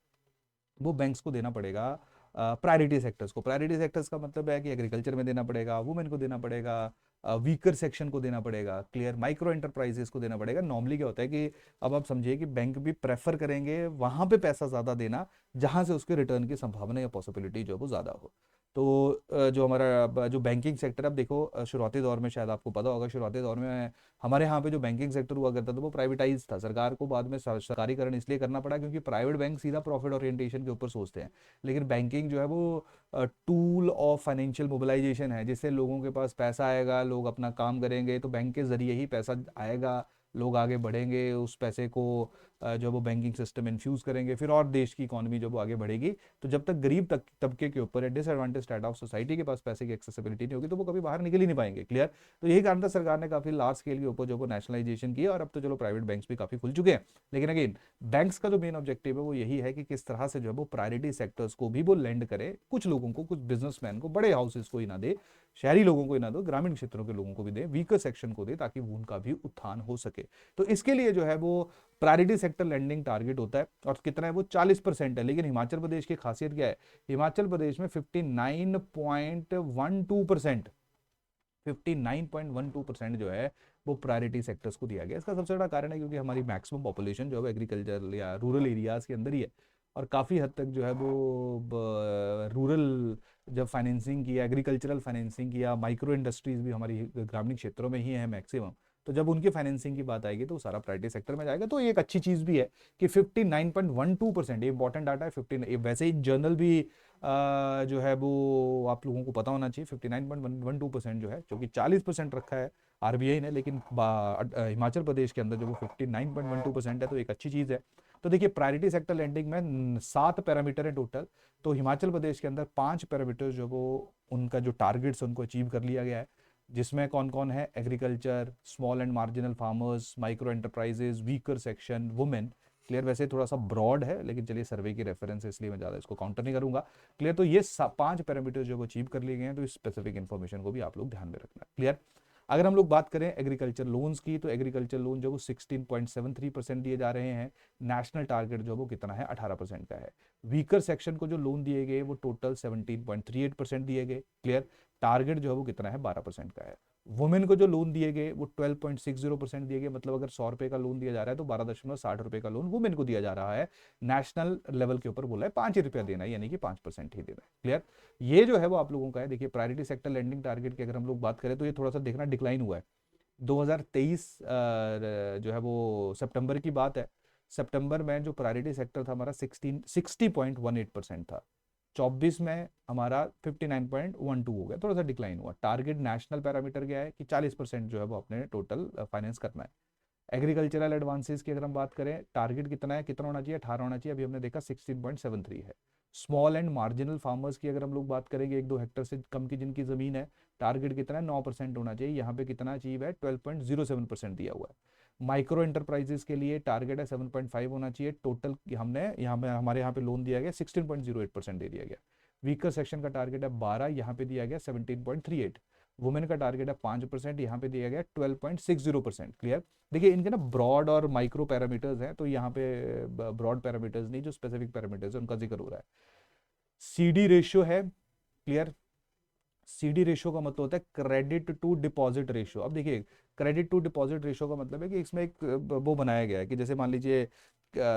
वो बैंक्स को देना पड़ेगा प्रायोरिटी सेक्टर्स को। प्रायोरिटी सेक्टर्स का मतलब है कि एग्रीकल्चर में देना पड़ेगा, वुमेन को देना पड़ेगा, वीकर सेक्शन को देना पड़ेगा, क्लियर, माइक्रो एंटरप्राइजेस को देना पड़ेगा। नॉर्मली क्या होता है कि अब आप समझिए कि बैंक भी प्रेफर करेंगे वहां पे पैसा ज्यादा देना जहां से उसके रिटर्न की संभावना या पॉसिबिलिटी जो है वो ज्यादा हो। तो जो हमारा जो बैंकिंग सेक्टर, अब देखो शुरुआती दौर में शायद आपको पता होगा, शुरुआती दौर में हमारे यहाँ पे जो बैंकिंग सेक्टर हुआ करता था वो प्राइवेटाइज था। सरकार को बाद में सरकारीकरण इसलिए करना पड़ा क्योंकि प्राइवेट बैंक सीधा प्रॉफिट ओरिएंटेशन के ऊपर सोचते हैं, लेकिन बैंकिंग जो है वो टूल ऑफ फाइनेंशियल मोबिलाइजेशन है, जिससे लोगों के पास पैसा आएगा, लोग अपना काम करेंगे, तो बैंक के जरिए ही पैसा आएगा, लोग आगे बढ़ेंगे, उस पैसे को जो वो बैंकिंग सिस्टम इन्फ्यूज करेंगे, फिर और देश की इकोनॉमी जो वो आगे बढ़ेगी। तो जब तक गरीब तबके के ऊपर, डिसएडवांटेज स्टेट ऑफ सोसाइटी के पास पैसे की एक्सेसिबिलिटी नहीं होगी, तो वो कभी बाहर निकल ही नहीं पाएंगे। क्लियर? तो यही कारण था सरकार ने काफी लार्ज स्केल के ऊपर जो वो नेशनलाइजेशन किया, और अब तो चलो प्राइवेट बैंक्स भी काफी खुल चुके हैं। लेकिन अगेन बैंक्स का जो मेन ऑब्जेक्टिव है वो यही है कि किस तरह से जो है वो प्रायोरिटी सेक्टर्स को भी वो लेंड करे, कुछ लोगों को, कुछ बिजनेसमैन को, बड़े हाउसेस को ही ना दे, शहरी लोगों को ही ना दो, ग्रामीण क्षेत्रों के लोगों को भी दे, वीकर सेक्शन को दे, ताकि उनका भी उत्थान हो सके। तो इसके लिए जो है वो प्रायोरिटी सेक्टर लेंडिंग टारगेट होता है, और कितना है वो? 40% है। लेकिन हिमाचल प्रदेश की खासियत क्या है? हिमाचल प्रदेश में 59.12%, 59.12% जो है वो प्रायोरिटी सेक्टर्स को दिया गया। इसका सबसे बड़ा कारण है क्योंकि हमारी मैक्सिमम पॉपुलेशन जो है एग्रीकल्चर या रूरल एरियाज के अंदर ही है, और काफ़ी हद तक जो है वो रूरल जब फाइनेंसिंग किया, एग्रीकल्चरल फाइनेंसिंग किया, माइक्रो इंडस्ट्रीज भी हमारी ग्रामीण क्षेत्रों में ही है मैक्सिमम, तो जब उनकी फाइनेंसिंग की बात आएगी तो सारा प्राइवेट सेक्टर में जाएगा। तो ये एक अच्छी चीज़ भी है कि 59.12%, ये इंपॉर्टेंट डाटा है। 15 वैसे ही जर्नल भी जो है वो आप लोगों को पता होना चाहिए, 59.12% जो है, जो कि 40% रखा है आरबीआई ने, लेकिन हिमाचल प्रदेश के अंदर जो वो 59.12% है, तो एक अच्छी चीज़ है। तो देखिए प्रायोरिटी सेक्टर लेंडिंग में 7 पैरामीटर है टोटल, तो हिमाचल प्रदेश के अंदर 5 पैरामीटर जो वो उनका जो टारगेट्स उनको अचीव कर लिया गया है, जिसमें कौन कौन है? Agriculture, small and marginal farmers, micro enterprises, weaker section, women. Clear? वैसे थोड़ा सा ब्रॉड है, लेकिन चलिए सर्वे की रेफरेंस है इसलिए मैं ज़्यादा इसको काउंटर नहीं करूंगा। क्लियर? तो ये 5 पैरामीटर जो अचीव कर लिए गए हैं, तो इस स्पेसिफिक इन्फॉर्मेशन को भी आप लोग ध्यान में रखना। क्लियर? अगर हम लोग बात करें एग्रीकल्चर लोन्स की, तो एग्रीकल्चर लोन जो वो 16.73% दिए जा रहे हैं। नेशनल टारगेट जो वो कितना है? 18% का है। वीकर सेक्शन को जो लोन दिए गए वो टोटल 17.38% दिए गए। क्लियर? टारगेट जो है वो कितना है? 12% का है। वुमेन को जो लोन दिए गए वो 12.60% दिए गए, मतलब अगर 100 रुपए का लोन दिया जा रहा है तो 12.60 रुपए का लोन वुमेन को दिया जा रहा है। नेशनल लेवल के ऊपर बोला है 5 रुपया देना है, यानी कि 5% ही देना है। क्लियर? ये जो है वो आप लोगों का है। देखिए प्रायोरिटी सेक्टर लेंडिंग टारगेट की अगर हम लोग बात करें तो ये थोड़ा सा देखना डिक्लाइन हुआ है। 2023 जो है वो सितंबर की बात है। सितंबर में जो प्रायोरिटी सेक्टर था हमारा 60.18% था। 24 में हमारा 59.12 हो गया, थोड़ा सा डिक्लाइन हुआ। टारगेट नेशनल पैरामीटर क्या है कि 40% जो है वो अपने टोटल फाइनेंस करना है। एग्रीकल्चरल एडवांसेस की अगर हम बात करें, टारगेट कितना है, कितना होना चाहिए, 18 होना चाहिए। अभी हमने देखा 16.73 है। स्मॉल एंड मार्जिनल फार्मर्स की अगर हम लोग बात करेंगे, 1-2 हेक्टर से कम की जिनकी जमीन है, टारगेट कितना है, 9% होना चाहिए। यहाँ पे कितना अचीव है, 12.07% दिया हुआ है। माइक्रो एंटरप्राइजेस के लिए टारगेट है 7.5 होना चाहिए। टोटल हमने यहाँ पे हमारे यहाँ पे लोन दिया गया 16.08% दे दिया गया। वीकर सेक्शन का टारगेट है 12, यहाँ पे दिया गया 17.38। वुमेन का टारगेट है 5%, यहाँ पे दिया गया 12.60%। क्लियर। देखिए इनके ना ब्रॉड और माइक्रो पैरामीटर्स हैं, तो यहाँ पे ब्रॉड पैरामीटर्स नहीं, जो स्पेसिफिक पैरामीटर्स है उनका जिक्र हो रहा है। सीडी रेशियो है। क्लियर। सीडी रेशियो का मतलब होता है क्रेडिट टू डिपॉजिट रेशियो। अब देखिए क्रेडिट टू डिपॉजिट रेशियो का मतलब है कि इसमें एक वो बनाया गया है कि जैसे मान लीजिए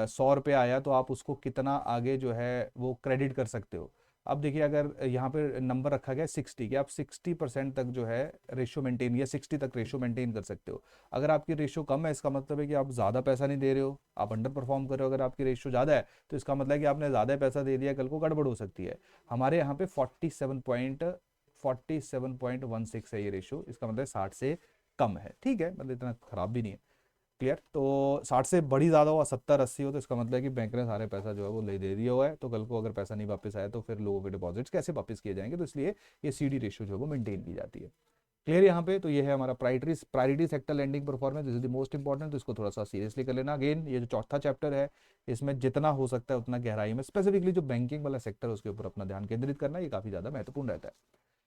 100 रुपये आया तो आप उसको कितना आगे जो है वो क्रेडिट कर सकते हो। अब देखिए अगर यहाँ पे नंबर रखा गया 60, कि आप 60% तक जो है रेशियो मेंटेन, या 60 तक रेशियो मेंटेन कर सकते हो। अगर आपकी रेशियो कम है, इसका मतलब है कि आप ज़्यादा पैसा नहीं दे रहे हो, आप अंडर परफॉर्म कर रहे हो। अगर आपकी रेशियो ज़्यादा है तो इसका मतलब है कि आपने ज़्यादा पैसा दे दिया, कल को गड़बड़ हो सकती है। हमारे यहाँ पे 47.16 है ये रेशियो, इसका मतलब 60 से कम है। ठीक है, मतलब इतना खराब भी नहीं है। क्लियर। तो 60 से बड़ी ज़्यादा हो, 70-80 हो, तो इसका मतलब है कि बैंक ने सारे पैसा जो है वो ले दे दिया हुआ है। तो कल को अगर पैसा नहीं वापस आया तो फिर लोगों के डिपॉजिट्स कैसे वापस किए जाएंगे, तो इसलिए ये सीडी रेशियो जो है वो मेंटेन की जाती है। क्लियर यहाँ पे। तो ये है हमारा priority sector lending performance, this is the most important, तो इसको थोड़ा सा सीरियसली कर लेना। अगेन ये जो चौथा चैप्टर है, इसमें जितना हो सकता है उतना गहराई में स्पेसिफिकली जो बैंकिंग वाला सेक्टर है उसके ऊपर अपना ध्यान केंद्रित करना, ये काफी ज्यादा महत्वपूर्ण रहता है।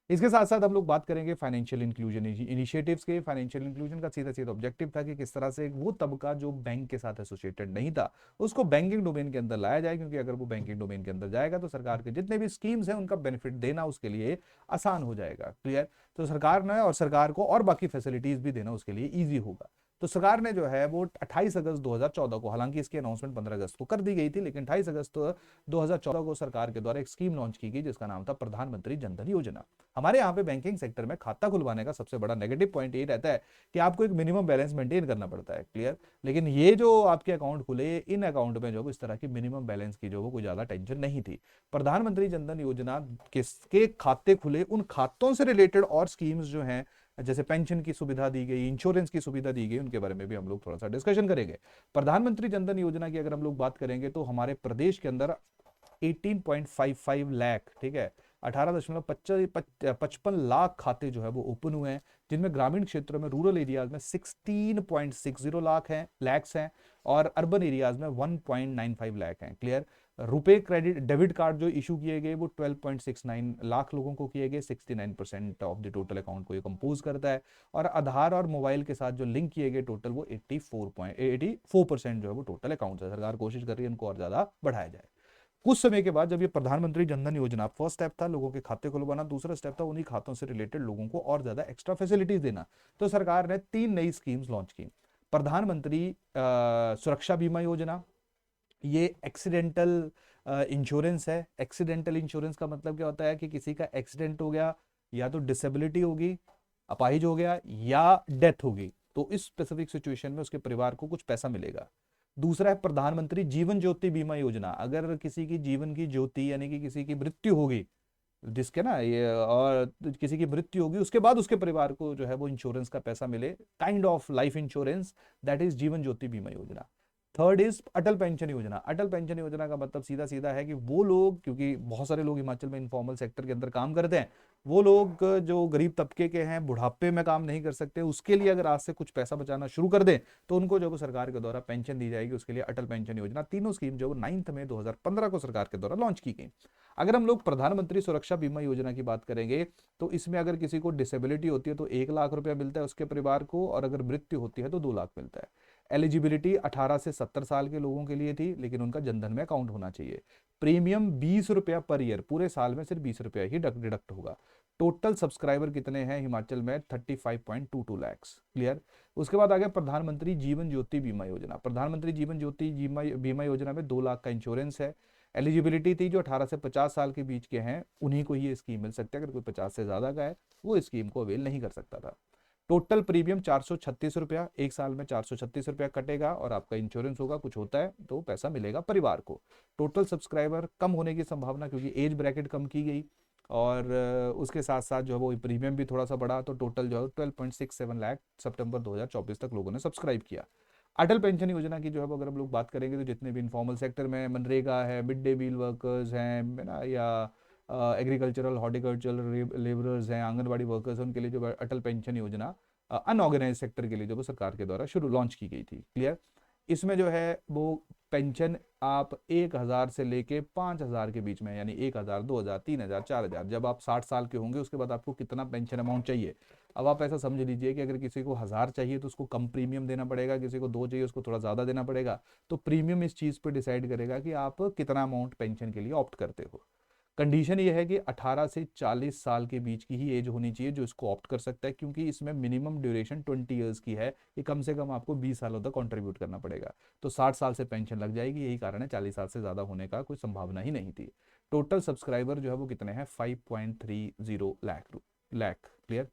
इसके साथ साथ हम लोग बात करेंगे फाइनेंशियल इंक्लूजन इनिशिएटिव्स के। फाइनेंशियल इंक्लूजन का सीधा सीधा ऑब्जेक्टिव था कि किस तरह से वो तबका जो बैंक के साथ एसोसिएटेड नहीं था उसको बैंकिंग डोमेन के अंदर लाया जाए, क्योंकि अगर वो बैंकिंग डोमेन के अंदर जाएगा तो सरकार के जितने भी स्कीम्स हैं उनका बेनिफिट देना उसके लिए आसान हो जाएगा। क्लियर। तो सरकार ने और सरकार को और बाकी फैसिलिटीज भी देना उसके लिए ईजी होगा। तो सरकार ने जो है वो 28 अगस्त 2014 को, हालांकि इसकी अनाउंसमेंट 15 अगस्त को कर दी गई थी, लेकिन 28 अगस्त 2014 को सरकार के द्वारा एक स्कीम लॉन्च की गई जिसका नाम था प्रधानमंत्री जनधन योजना। हमारे यहाँ पे बैंकिंग सेक्टर में खाता खुलवाने का सबसे बड़ा नेगेटिव पॉइंट ये रहता है कि आपको एक मिनिमम बैलेंस मेंटेन करना पड़ता है। क्लियर। लेकिन ये जो आपके अकाउंट खुले, इन अकाउंट में जो इस तरह की मिनिमम बैलेंस की जो वो कोई ज्यादा टेंशन नहीं थी। प्रधानमंत्री जनधन योजना किसके खाते खुले, उन खातों से रिलेटेड और स्कीम्स जो हैं, जैसे पेंशन की सुविधा दी गई, इंश्योरेंस की सुविधा दी गई, उनके बारे में भी हम लोग थोड़ा सा डिस्कशन करेंगे। प्रधानमंत्री जनधन योजना की अगर हम लोग बात करेंगे तो हमारे प्रदेश के अंदर 18.55 लाख, ठीक है, 18.55 लाख खाते जो है वो ओपन हुए हैं, जिनमें ग्रामीण क्षेत्रों में, रूरल एरियाज में 16.60 लाख हैं, लैक्स हैं, और अर्बन एरियाज में 1.95 लाख हैं। Clear. RuPay credit debit card जो इशू किए गए वो 12.69 लाख लोगों को किए गए, 69% ऑफ द टोटल अकाउंट को ये कंपोज करता है। और आधार और मोबाइल के साथ जो लिंक किए गए टोटल वो 84% जो है वो टोटल अकाउंट है। सरकार कोशिश कर रही है इनको और ज्यादा बढ़ाया जाए। कुछ समय के बाद जब ये प्रधानमंत्री जनधन योजना, फर्स्ट स्टेप था लोगों के खाते खुलवाना, दूसरा स्टेप था उन्हीं खातों से रिलेटेड लोगों को और ज्यादा एक्स्ट्रा फैसिलिटीज देना, तो सरकार ने 3 नई स्कीम्स लॉन्च की। प्रधानमंत्री सुरक्षा बीमा योजना, ये एक्सीडेंटल इंश्योरेंस है। एक्सीडेंटल इंश्योरेंस का मतलब क्या होता है कि किसी का एक्सीडेंट हो गया, या तो डिसेबिलिटी होगी, अपाहिज हो गया, या डेथ होगी, तो इस स्पेसिफिक सिचुएशन में उसके परिवार को कुछ पैसा मिलेगा। दूसरा है प्रधानमंत्री जीवन ज्योति बीमा योजना, अगर किसी की जीवन की ज्योति यानी कि किसी की मृत्यु होगी, जिसके ना ये, और किसी की मृत्यु होगी उसके बाद उसके परिवार को जो है वो इंश्योरेंस का पैसा मिले, kind of life insurance, that is Jeevan Jyoti बीमा योजना। थर्ड इज अटल पेंशन योजना। अटल पेंशन योजना का मतलब सीधा सीधा है कि वो लोग, क्योंकि बहुत सारे लोग हिमाचल में इनफॉर्मल सेक्टर के अंदर काम करते हैं, वो लोग जो गरीब तबके के हैं, बुढ़ापे में काम नहीं कर सकते, उसके लिए अगर आज से कुछ पैसा बचाना शुरू कर दें तो उनको जो सरकार के द्वारा पेंशन दी जाएगी, उसके लिए अटल पेंशन योजना। तीनों स्कीम जो 9 मई 2015 को सरकार के द्वारा लॉन्च की गई। अगर हम लोग प्रधानमंत्री सुरक्षा बीमा योजना की बात करेंगे तो इसमें अगर किसी को डिसेबिलिटी होती है तो 1 लाख रुपया मिलता है उसके परिवार को, और अगर मृत्यु होती है तो 2 लाख मिलता है। एलिजिबिलिटी 18 से 70 साल के लोगों के लिए थी, लेकिन उनका जनधन में अकाउंट होना चाहिए। प्रीमियम 20 रुपया पर ईयर, पूरे साल में सिर्फ 20 रुपया ही डिडक्ट होगा। टोटल सब्सक्राइबर कितने हैं हिमाचल में, 35.22 लैक्स। क्लियर। उसके बाद आ गया प्रधानमंत्री जीवन ज्योति बीमा योजना। प्रधानमंत्री जीवन ज्योति बीमा योजना में 2 लाख का इंश्योरेंस है। एलिजिबिलिटी थी जो 18 से 50 साल के बीच के हैं उन्हीं को ही ये स्कीम मिल सकती है, अगर कोई 50 से ज्यादा का है वो इस स्कीम को अवेल नहीं कर सकता था। टोटल प्रीमियम 436 रुपया, एक साल में 436 रुपया कटेगा और आपका इंश्योरेंस होगा, कुछ होता है तो पैसा मिलेगा परिवार को। टोटल सब्सक्राइबर कम होने की संभावना, क्योंकि एज ब्रैकेट कम की गई और उसके साथ साथ जो है वो प्रीमियम भी थोड़ा सा बढ़ा, तो टोटल जो है 12.67 लाख सितंबर 2024 तक लोगों ने सब्सक्राइब किया। अटल पेंशन योजना की जो है वो अगर हम लोग बात करेंगे तो जितने भी इनफॉर्मल सेक्टर में मनरेगा है, मिड डे मील वर्कर्स हैं, है ना, या एग्रीकल्चरल हॉर्टिकल्चरल लेबरर्स हैं, आंगनबाड़ी वर्कर्स हैं, उनके लिए जो अटल पेंशन योजना अनऑर्गेनाइज सेक्टर के लिए जो वो सरकार के द्वारा शुरू लॉन्च की गई थी। क्लियर। इसमें जो है वो पेंशन आप 1,000 से लेके 5,000 के बीच में, यानी 1,000, 2,000, 3,000, 4,000, जब आप 60 साल के होंगे उसके बाद आपको कितना पेंशन अमाउंट चाहिए। अब आप ऐसा समझ लीजिए कि अगर किसी को 1,000 चाहिए तो उसको कम प्रीमियम देना पड़ेगा, किसी को 2 चाहिए उसको थोड़ा ज़्यादा देना पड़ेगा। तो प्रीमियम इस चीज़ पर डिसाइड करेगा कि आप कितना अमाउंट पेंशन के लिए ऑप्ट करते हो। कंडीशन ये है कि 18 से 40 साल के बीच की ही एज होनी चाहिए जो इसको ऑप्ट कर सकता है, क्योंकि इसमें मिनिमम ड्यूरेशन 20 ईयर्स की है कि कम से कम आपको 20 सालों तक कंट्रीब्यूट करना पड़ेगा। तो 60 साल से पेंशन लग जाएगी, यही कारण है 40 साल से ज़्यादा होने का कोई संभावना ही नहीं थी। टोटल सब्सक्राइबर जो है वो कितने हैं, 5.30 लाख। क्लियर।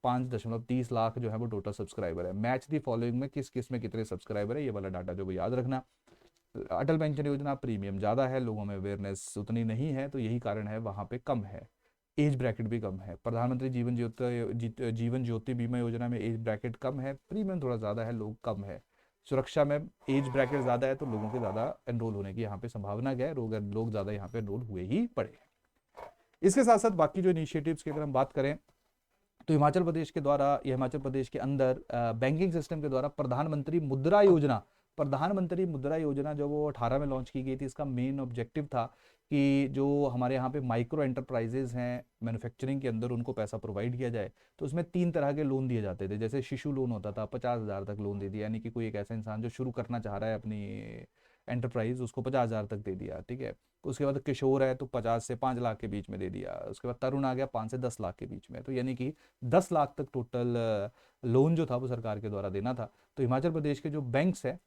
5.30 लाख जो है वो टोटल सब्सक्राइबर है। मैच दी फॉलोइंग में किस किस में कितने सब्सक्राइबर है, ये वाला डाटा जो वो याद रखना। अटल पेंशन योजना प्रीमियम ज़्यादा है, लोगों में अवेयरनेस उतनी नहीं है, तो यही कारण है वहाँ पे कम है। एज ब्रैकेट भी कम है। प्रधानमंत्री जीवन ज्योति बीमा योजना में एज ब्रैकेट कम है, प्रीमियम थोड़ा ज़्यादा है, लोग कम है। सुरक्षा में एज ब्रैकेट ज़्यादा है तो लोगों के ज़्यादा एनरोल होने की यहाँ पे संभावना क्या है, लोग ज़्यादा यहाँ पे एनरोल हुए ही पड़े। इसके साथ साथ बाकी जो इनिशिएटिव्स की अगर हम बात करें तो हिमाचल प्रदेश के द्वारा या हिमाचल प्रदेश के अंदर बैंकिंग सिस्टम के द्वारा प्रधानमंत्री मुद्रा योजना जो वो 18 में लॉन्च की गई थी, इसका मेन ऑब्जेक्टिव था कि जो हमारे यहाँ पे माइक्रो एंटरप्राइजेज हैं मैन्युफैक्चरिंग के अंदर, उनको पैसा प्रोवाइड किया जाए। तो उसमें 3 तरह के लोन दिए जाते थे। जैसे शिशु लोन होता था, 50,000 तक लोन दे दिया, यानी कि कोई एक ऐसा इंसान जो शुरू करना चाह रहा है अपनी एंटरप्राइज, उसको 50,000 तक दे दिया। ठीक है। उसके बाद किशोर है तो 50 से 5 लाख के बीच में दे दिया। उसके बाद तरुण आ गया 5 से 10 लाख के बीच में, तो यानी कि 10 लाख तक टोटल लोन जो था वो सरकार के द्वारा देना था। तो हिमाचल प्रदेश के जो बैंक्स हैं,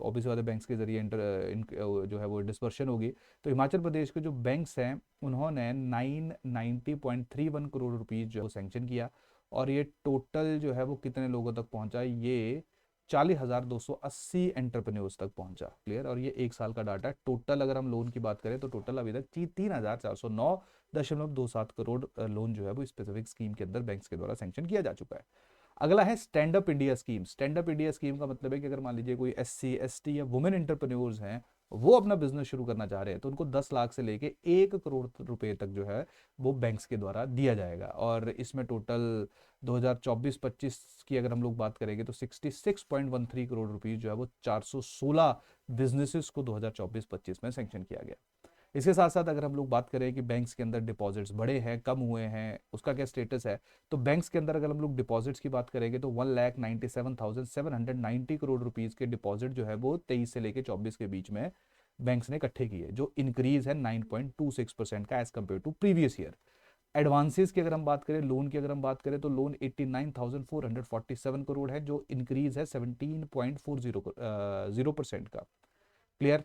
ऑब्वियस वाले बैंक्स के जरिए जो है वो डिस्पर्शन होगी। तो हिमाचल प्रदेश के जो बैंक्स हैं उन्होंने 990.31 करोड़ रुपीज़ जो सैंक्शन किया, और ये टोटल जो है वो कितने लोगों तक पहुंचा, ये 40,280 एंटरप्रेन्योर्स तक पहुंचा। क्लियर। और ये एक साल का डाटा है। टोटल अगर हम लोन की बात करें तो टोटल अभी तक 3,409.27 करोड़ लोन जो है वो स्पेसिफिक स्कीम के अंदर बैंक्स के द्वारा सैंक्शन किया जा चुका है। अगला है stand up India scheme. Stand up India scheme का मतलब है कि अगर मान लीजिए कोई SC ST या वुमेन एंटरप्रेन्योर्स हैं, वो अपना बिजनेस शुरू करना चाह रहे हैं, तो उनको 10 लाख से लेके 1 करोड़ रुपए तक जो है वो बैंक्स के द्वारा दिया जाएगा। और इसमें टोटल 2024-25 की अगर हम लोग बात करेंगे तो 66.13 करोड़ रुपीज जो है वो 416 बिजनेसेस को 2024-25 में सैंक्शन किया गया। इसके साथ साथ अगर हम लोग बात करें कि बैंक्स के अंदर डिपॉजिट्स बढ़े हैं, कम हुए हैं, उसका क्या स्टेटस है, तो बैंक्स के अंदर अगर हम लोग डिपॉजिट्स की बात करेंगे तो 1,97,790 करोड़ रुपीज के डिपॉजिट जो है वो 23 से लेके 24 के बीच में बैंक्स ने इकट्ठे किए, जो इंक्रीज है 9.26% का as compared to previous year. Advances की अगर हम बात करें, लोन की अगर हम बात करें, तो लोन 89,447 करोड़ है, जो इंक्रीज है 17.40% का। क्लियर।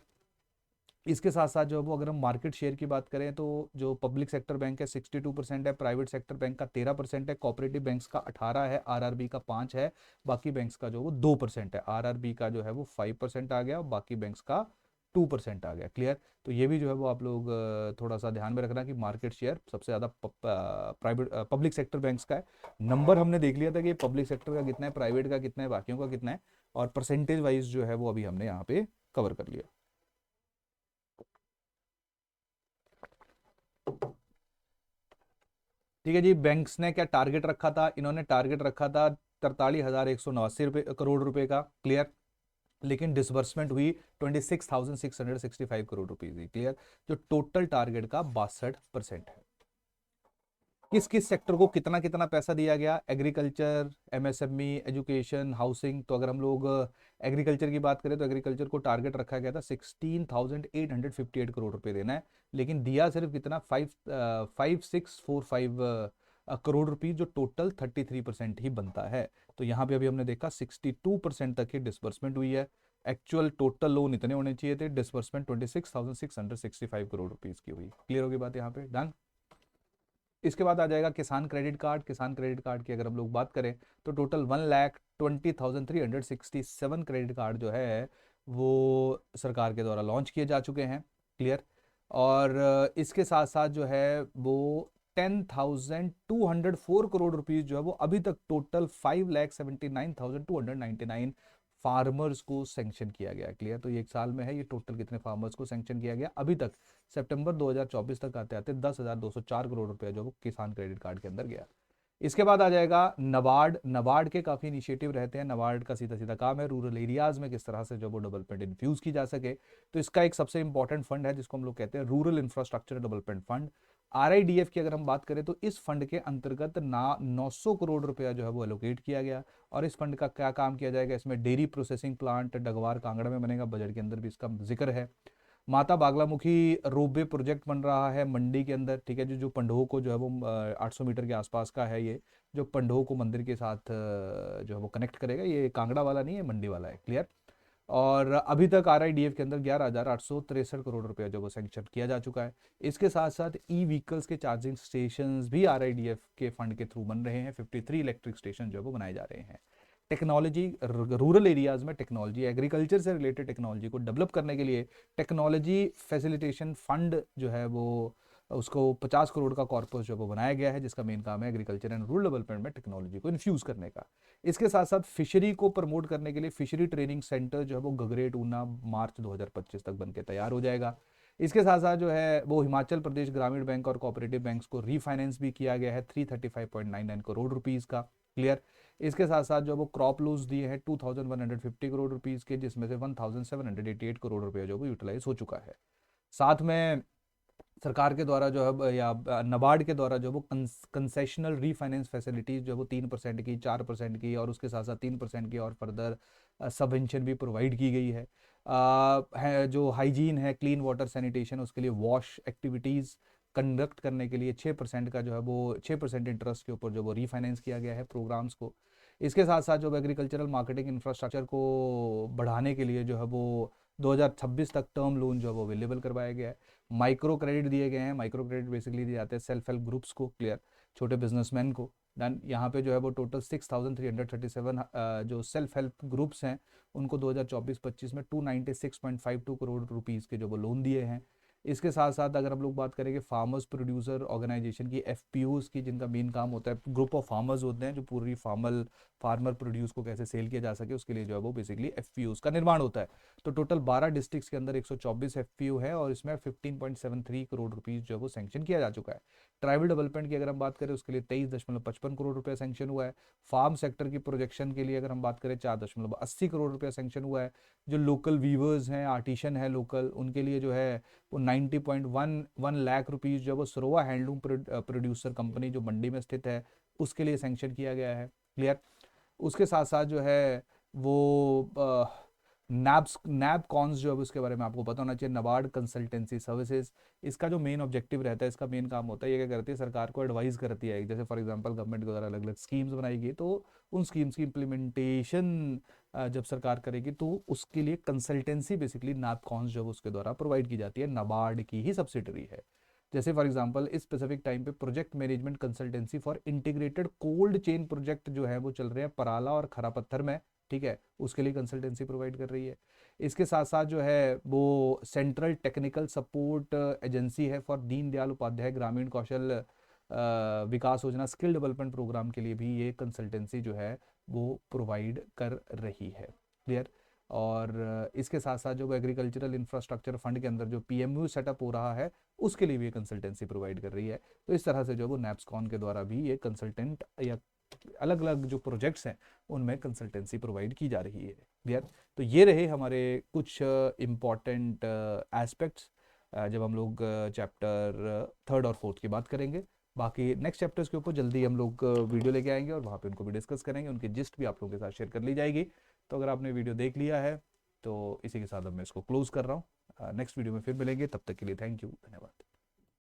इसके साथ साथ जो है वो अगर हम मार्केट शेयर की बात करें तो जो पब्लिक सेक्टर बैंक है 62% है, प्राइवेट सेक्टर बैंक का 13% है, कोऑपरेटिव बैंक्स का 18 है, RRB का 5 है, बाकी बैंक्स का जो वो 2% है। RRB का जो है वो 5% आ गया और बाकी बैंक्स का 2% आ गया। क्लियर। तो ये भी जो है वो आप लोग थोड़ा सा ध्यान में रखना कि मार्केट शेयर सबसे ज़्यादा प्राइवेट पब्लिक सेक्टर बैंक्स का है। नंबर हमने देख लिया था कि पब्लिक सेक्टर का कितना है, प्राइवेट का कितना है, बाकियों का कितना है, और परसेंटेज वाइज जो है वो अभी हमने यहाँ पे कवर कर लिया। ठीक है जी। बैंक्स ने क्या टारगेट रखा था, इन्होंने टारगेट रखा था 43,189 करोड़ रुपए का। क्लियर। लेकिन डिसबर्समेंट हुई 26,665 करोड़ रुपीज की। क्लियर। जो टोटल टारगेट का 62% है। किस किस सेक्टर को कितना कितना पैसा दिया गया, एग्रीकल्चर, MSME, एजुकेशन, हाउसिंग। तो अगर हम लोग एग्रीकल्चर की बात करें तो एग्रीकल्चर को टारगेट रखा गया था 16,858 करोड़ रुपए देना है, लेकिन दिया सिर्फ कितना 5,645 करोड़ रुपीज, जो टोटल 33% ही बनता है। तो यहाँ पे अभी हमने देखा 62% तक की डिस्बर्समेंट हुई है। एक्चुअल टोटल लोन इतने होने चाहिए थे, डिस्बर्समेंट 26,665 करोड़ रुपीज की हुई। क्लियर होगी बात यहाँ पे। डन। इसके बाद आ जाएगा किसान क्रेडिट कार्ड। किसान क्रेडिट कार्ड की अगर हम लोग बात करें तो टोटल 1,20,367 क्रेडिट कार्ड जो है वो सरकार के द्वारा लॉन्च किए जा चुके हैं। क्लियर। और इसके साथ साथ जो है वो 10,204 करोड़ रुपीस जो है वो अभी तक टोटल 5,79,299 फार्मर्स को सैंक्शन किया गया। क्लियर। तो ये एक साल में है, ये टोटल कितने फार्मर्स को सैंक्शन किया गया अभी तक सितंबर 2024 तक आते आते 10,204 करोड़ रुपया जो वो किसान क्रेडिट कार्ड के अंदर गया। इसके बाद आ जाएगा नबार्ड। नबार्ड के काफी इनिशिएटिव रहते हैं। नबार्ड का सीधा सीधा काम है रूरल एरियाज में किस तरह से जो वो डेवलपमेंट इन्फ्यूज की जा सके। तो इसका एक सबसे इंपॉर्टेंट फंड है जिसको हम लोग कहते हैं rural infrastructure development fund, RIDF की अगर हम बात करें तो इस फंड के अंतर्गत 900 करोड़ रुपया जो है वो एलोकेट किया गया। और इस फंड का क्या काम किया जाएगा, इसमें डेयरी प्रोसेसिंग प्लांट डगवार कांगड़ा में बनेगा, बजट के अंदर भी इसका जिक्र है। माता बागलामुखी रोपवे प्रोजेक्ट बन रहा है मंडी के अंदर। ठीक है, जो जो पंडोह को जो है वो 800 मीटर के आसपास का है, ये जो पंडोह को मंदिर के साथ जो है वो कनेक्ट करेगा। ये कांगड़ा वाला नहीं है, मंडी वाला है। क्लियर। और अभी तक RIDF के अंदर 11,863 करोड़ रुपया जो वो सैंक्शन किया जा चुका है। इसके साथ साथ ई व्हीकल्स के चार्जिंग स्टेशन भी RIDF के फंड के थ्रू बन रहे हैं। 53 इलेक्ट्रिक स्टेशन जो है वो बनाए जा रहे हैं। टेक्नोलॉजी, रूरल एरियाज में टेक्नोलॉजी, एग्रीकल्चर से रिलेटेड टेक्नोलॉजी को डेवलप करने के लिए टेक्नोलॉजी फैसिलिटेशन फंड जो है वो उसको 50 करोड़ का कॉर्पस जो है वो बनाया गया है, जिसका मेन काम है एग्रीकल्चर एंड रूरल डेवलपमेंट में टेक्नोलॉजी को इन्फ्यूज करने का। इसके साथ साथ फिशरी को प्रमोट करने के लिए फिशरी ट्रेनिंग सेंटर जो है वो गगरेट ऊना मार्च 2025 तक बनके तैयार हो जाएगा। इसके साथ साथ जो है वो हिमाचल प्रदेश ग्रामीण बैंक और कोऑपरेटिव बैंक्स को रीफाइनेंस भी किया गया है 335.99 करोड़ रुपीस का। क्लियर। इसके साथ साथ जो वो क्रॉप लोन्स दिए हैं 2,150 करोड़ रुपीस के, जिसमें से 1,788 करोड़ रुपया जो वो यूटिलाइज हो चुका है। साथ में सरकार के द्वारा जो है या नबार्ड के द्वारा जो वो कंसेशनल रीफाइनेंस फैसिलिटीज जो वो 3% की, 4% की और उसके साथ साथ 3% की और फर्दर सबवेंशन भी प्रोवाइड की गई है जो हाइजीन है, क्लीन वाटर सैनिटेशन, उसके लिए वॉश एक्टिविटीज़ कंडक्ट करने के लिए 6% का जो है वो 6% इंटरेस्ट के ऊपर जो वो रीफाइनेंस किया गया है प्रोग्राम्स को। इसके साथ साथ जो एग्रीकल्चरल मार्केटिंग इंफ्रास्ट्रक्चर को बढ़ाने के लिए जो है वो 2026 तक टर्म लोन जो है वो अवेलेबल करवाया गया है। माइक्रो क्रेडिट दिए गए हैं। माइक्रो क्रेडिट बेसिकली दिए जाते हैं सेल्फ हेल्प ग्रुप्स को। क्लियर। छोटे बिजनेसमैन को। डन। यहाँ पे जो है वो टोटल 6,337 जो सेल्फ हेल्प ग्रुप्स हैं उनको 2024-25 में 296.52 करोड़ रुपीस के जो वो लोन दिए हैं। इसके साथ साथ अगर हम लोग बात करेंगे फार्मर्स प्रोड्यूसर ऑर्गेनाइजेशन की, FPOs की, जिनका मेन काम होता है, ग्रुप ऑफ फार्मर्स होते हैं जो पूरी फार्मर प्रोड्यूस को कैसे सेल किया जा सके उसके लिए जो है वो बेसिकली FPOs का निर्माण होता है। तो टोटल 12 डिस्ट्रिक्ट्स के अंदर 124 FPO है और इसमें 15.73 करोड़ रुपीस जो है वो सैंक्शन किया जा चुका है। ट्राइबल डेवलपमेंट की अगर हम बात करें उसके लिए 23.55 करोड़ रुपया सैंक्शन हुआ है। फार्म सेक्टर की प्रोजेक्शन के लिए अगर हम बात करें 4.80 करोड़ रुपया सैंक्शन हुआ है। जो लोकल वीवर्स हैं, आर्टिशन है लोकल, उनके लिए जो है वो 90.11 लाख रुपीस जो है वो सरोवा हैंडलूम प्रोड्यूसर कंपनी जो मंडी में स्थित है उसके लिए सैंक्शन किया गया है। क्लियर। उसके साथ साथ जो है वो नैब कॉन्स जो है उसके बारे में आपको पता होना चाहिए, नबार्ड कंसल्टेंसी सर्विसेज। इसका जो मेन ऑब्जेक्टिव रहता है, इसका मेन काम होता है, ये क्या करती है, सरकार को एडवाइस करती है। जैसे फॉर एग्जांपल गवर्नमेंट के द्वारा अलग अलग स्कीम्स बनाई गई तो उन स्कीम्स की इम्प्लीमेंटेशन जब सरकार करेगी तो उसके लिए कंसल्टेंसी बेसिकली नैपकॉन्स जो है उसके द्वारा प्रोवाइड की जाती है, नबार्ड की ही सब्सिडरी है। जैसे फॉर एग्जांपल इस स्पेसिफिक टाइम पे project management consultancy for integrated cold chain project जो है वो चल रहे हैं पराला और खरा पत्थर में। ठीक है, उसके लिए कंसल्टेंसी प्रोवाइड कर रही है। इसके साथ साथ जो है वो सेंट्रल टेक्निकल सपोर्ट एजेंसी है फॉर दीनदयाल उपाध्याय ग्रामीण कौशल विकास योजना स्किल डेवलपमेंट प्रोग्राम के लिए भी ये कंसल्टेंसी जो है वो प्रोवाइड कर रही है। क्लियर। और इसके साथ साथ जो एग्रीकल्चरल इंफ्रास्ट्रक्चर फंड के अंदर जो PMU सेटअप हो रहा है उसके लिए भी कंसल्टेंसी प्रोवाइड कर रही है। तो इस तरह से जो वो नैप्सकॉन के द्वारा भी ये कंसल्टेंट या अलग अलग जो प्रोजेक्ट्स हैं उनमें कंसल्टेंसी प्रोवाइड की जा रही है। क्लियर। तो ये रहे हमारे कुछ इम्पॉर्टेंट एस्पेक्ट्स जब हम लोग चैप्टर 3 और 4 की बात करेंगे। बाकी नेक्स्ट चैप्टर्स के ऊपर जल्दी हम लोग वीडियो लेके आएंगे और वहाँ पे उनको भी डिस्कस करेंगे, उनकी जिस्ट भी आप लोगों के साथ शेयर कर ली जाएगी। तो अगर आपने वीडियो देख लिया है तो इसी के साथ अब मैं इसको क्लोज कर रहा हूँ। नेक्स्ट वीडियो में फिर मिलेंगे, तब तक के लिए थैंक यू, धन्यवाद।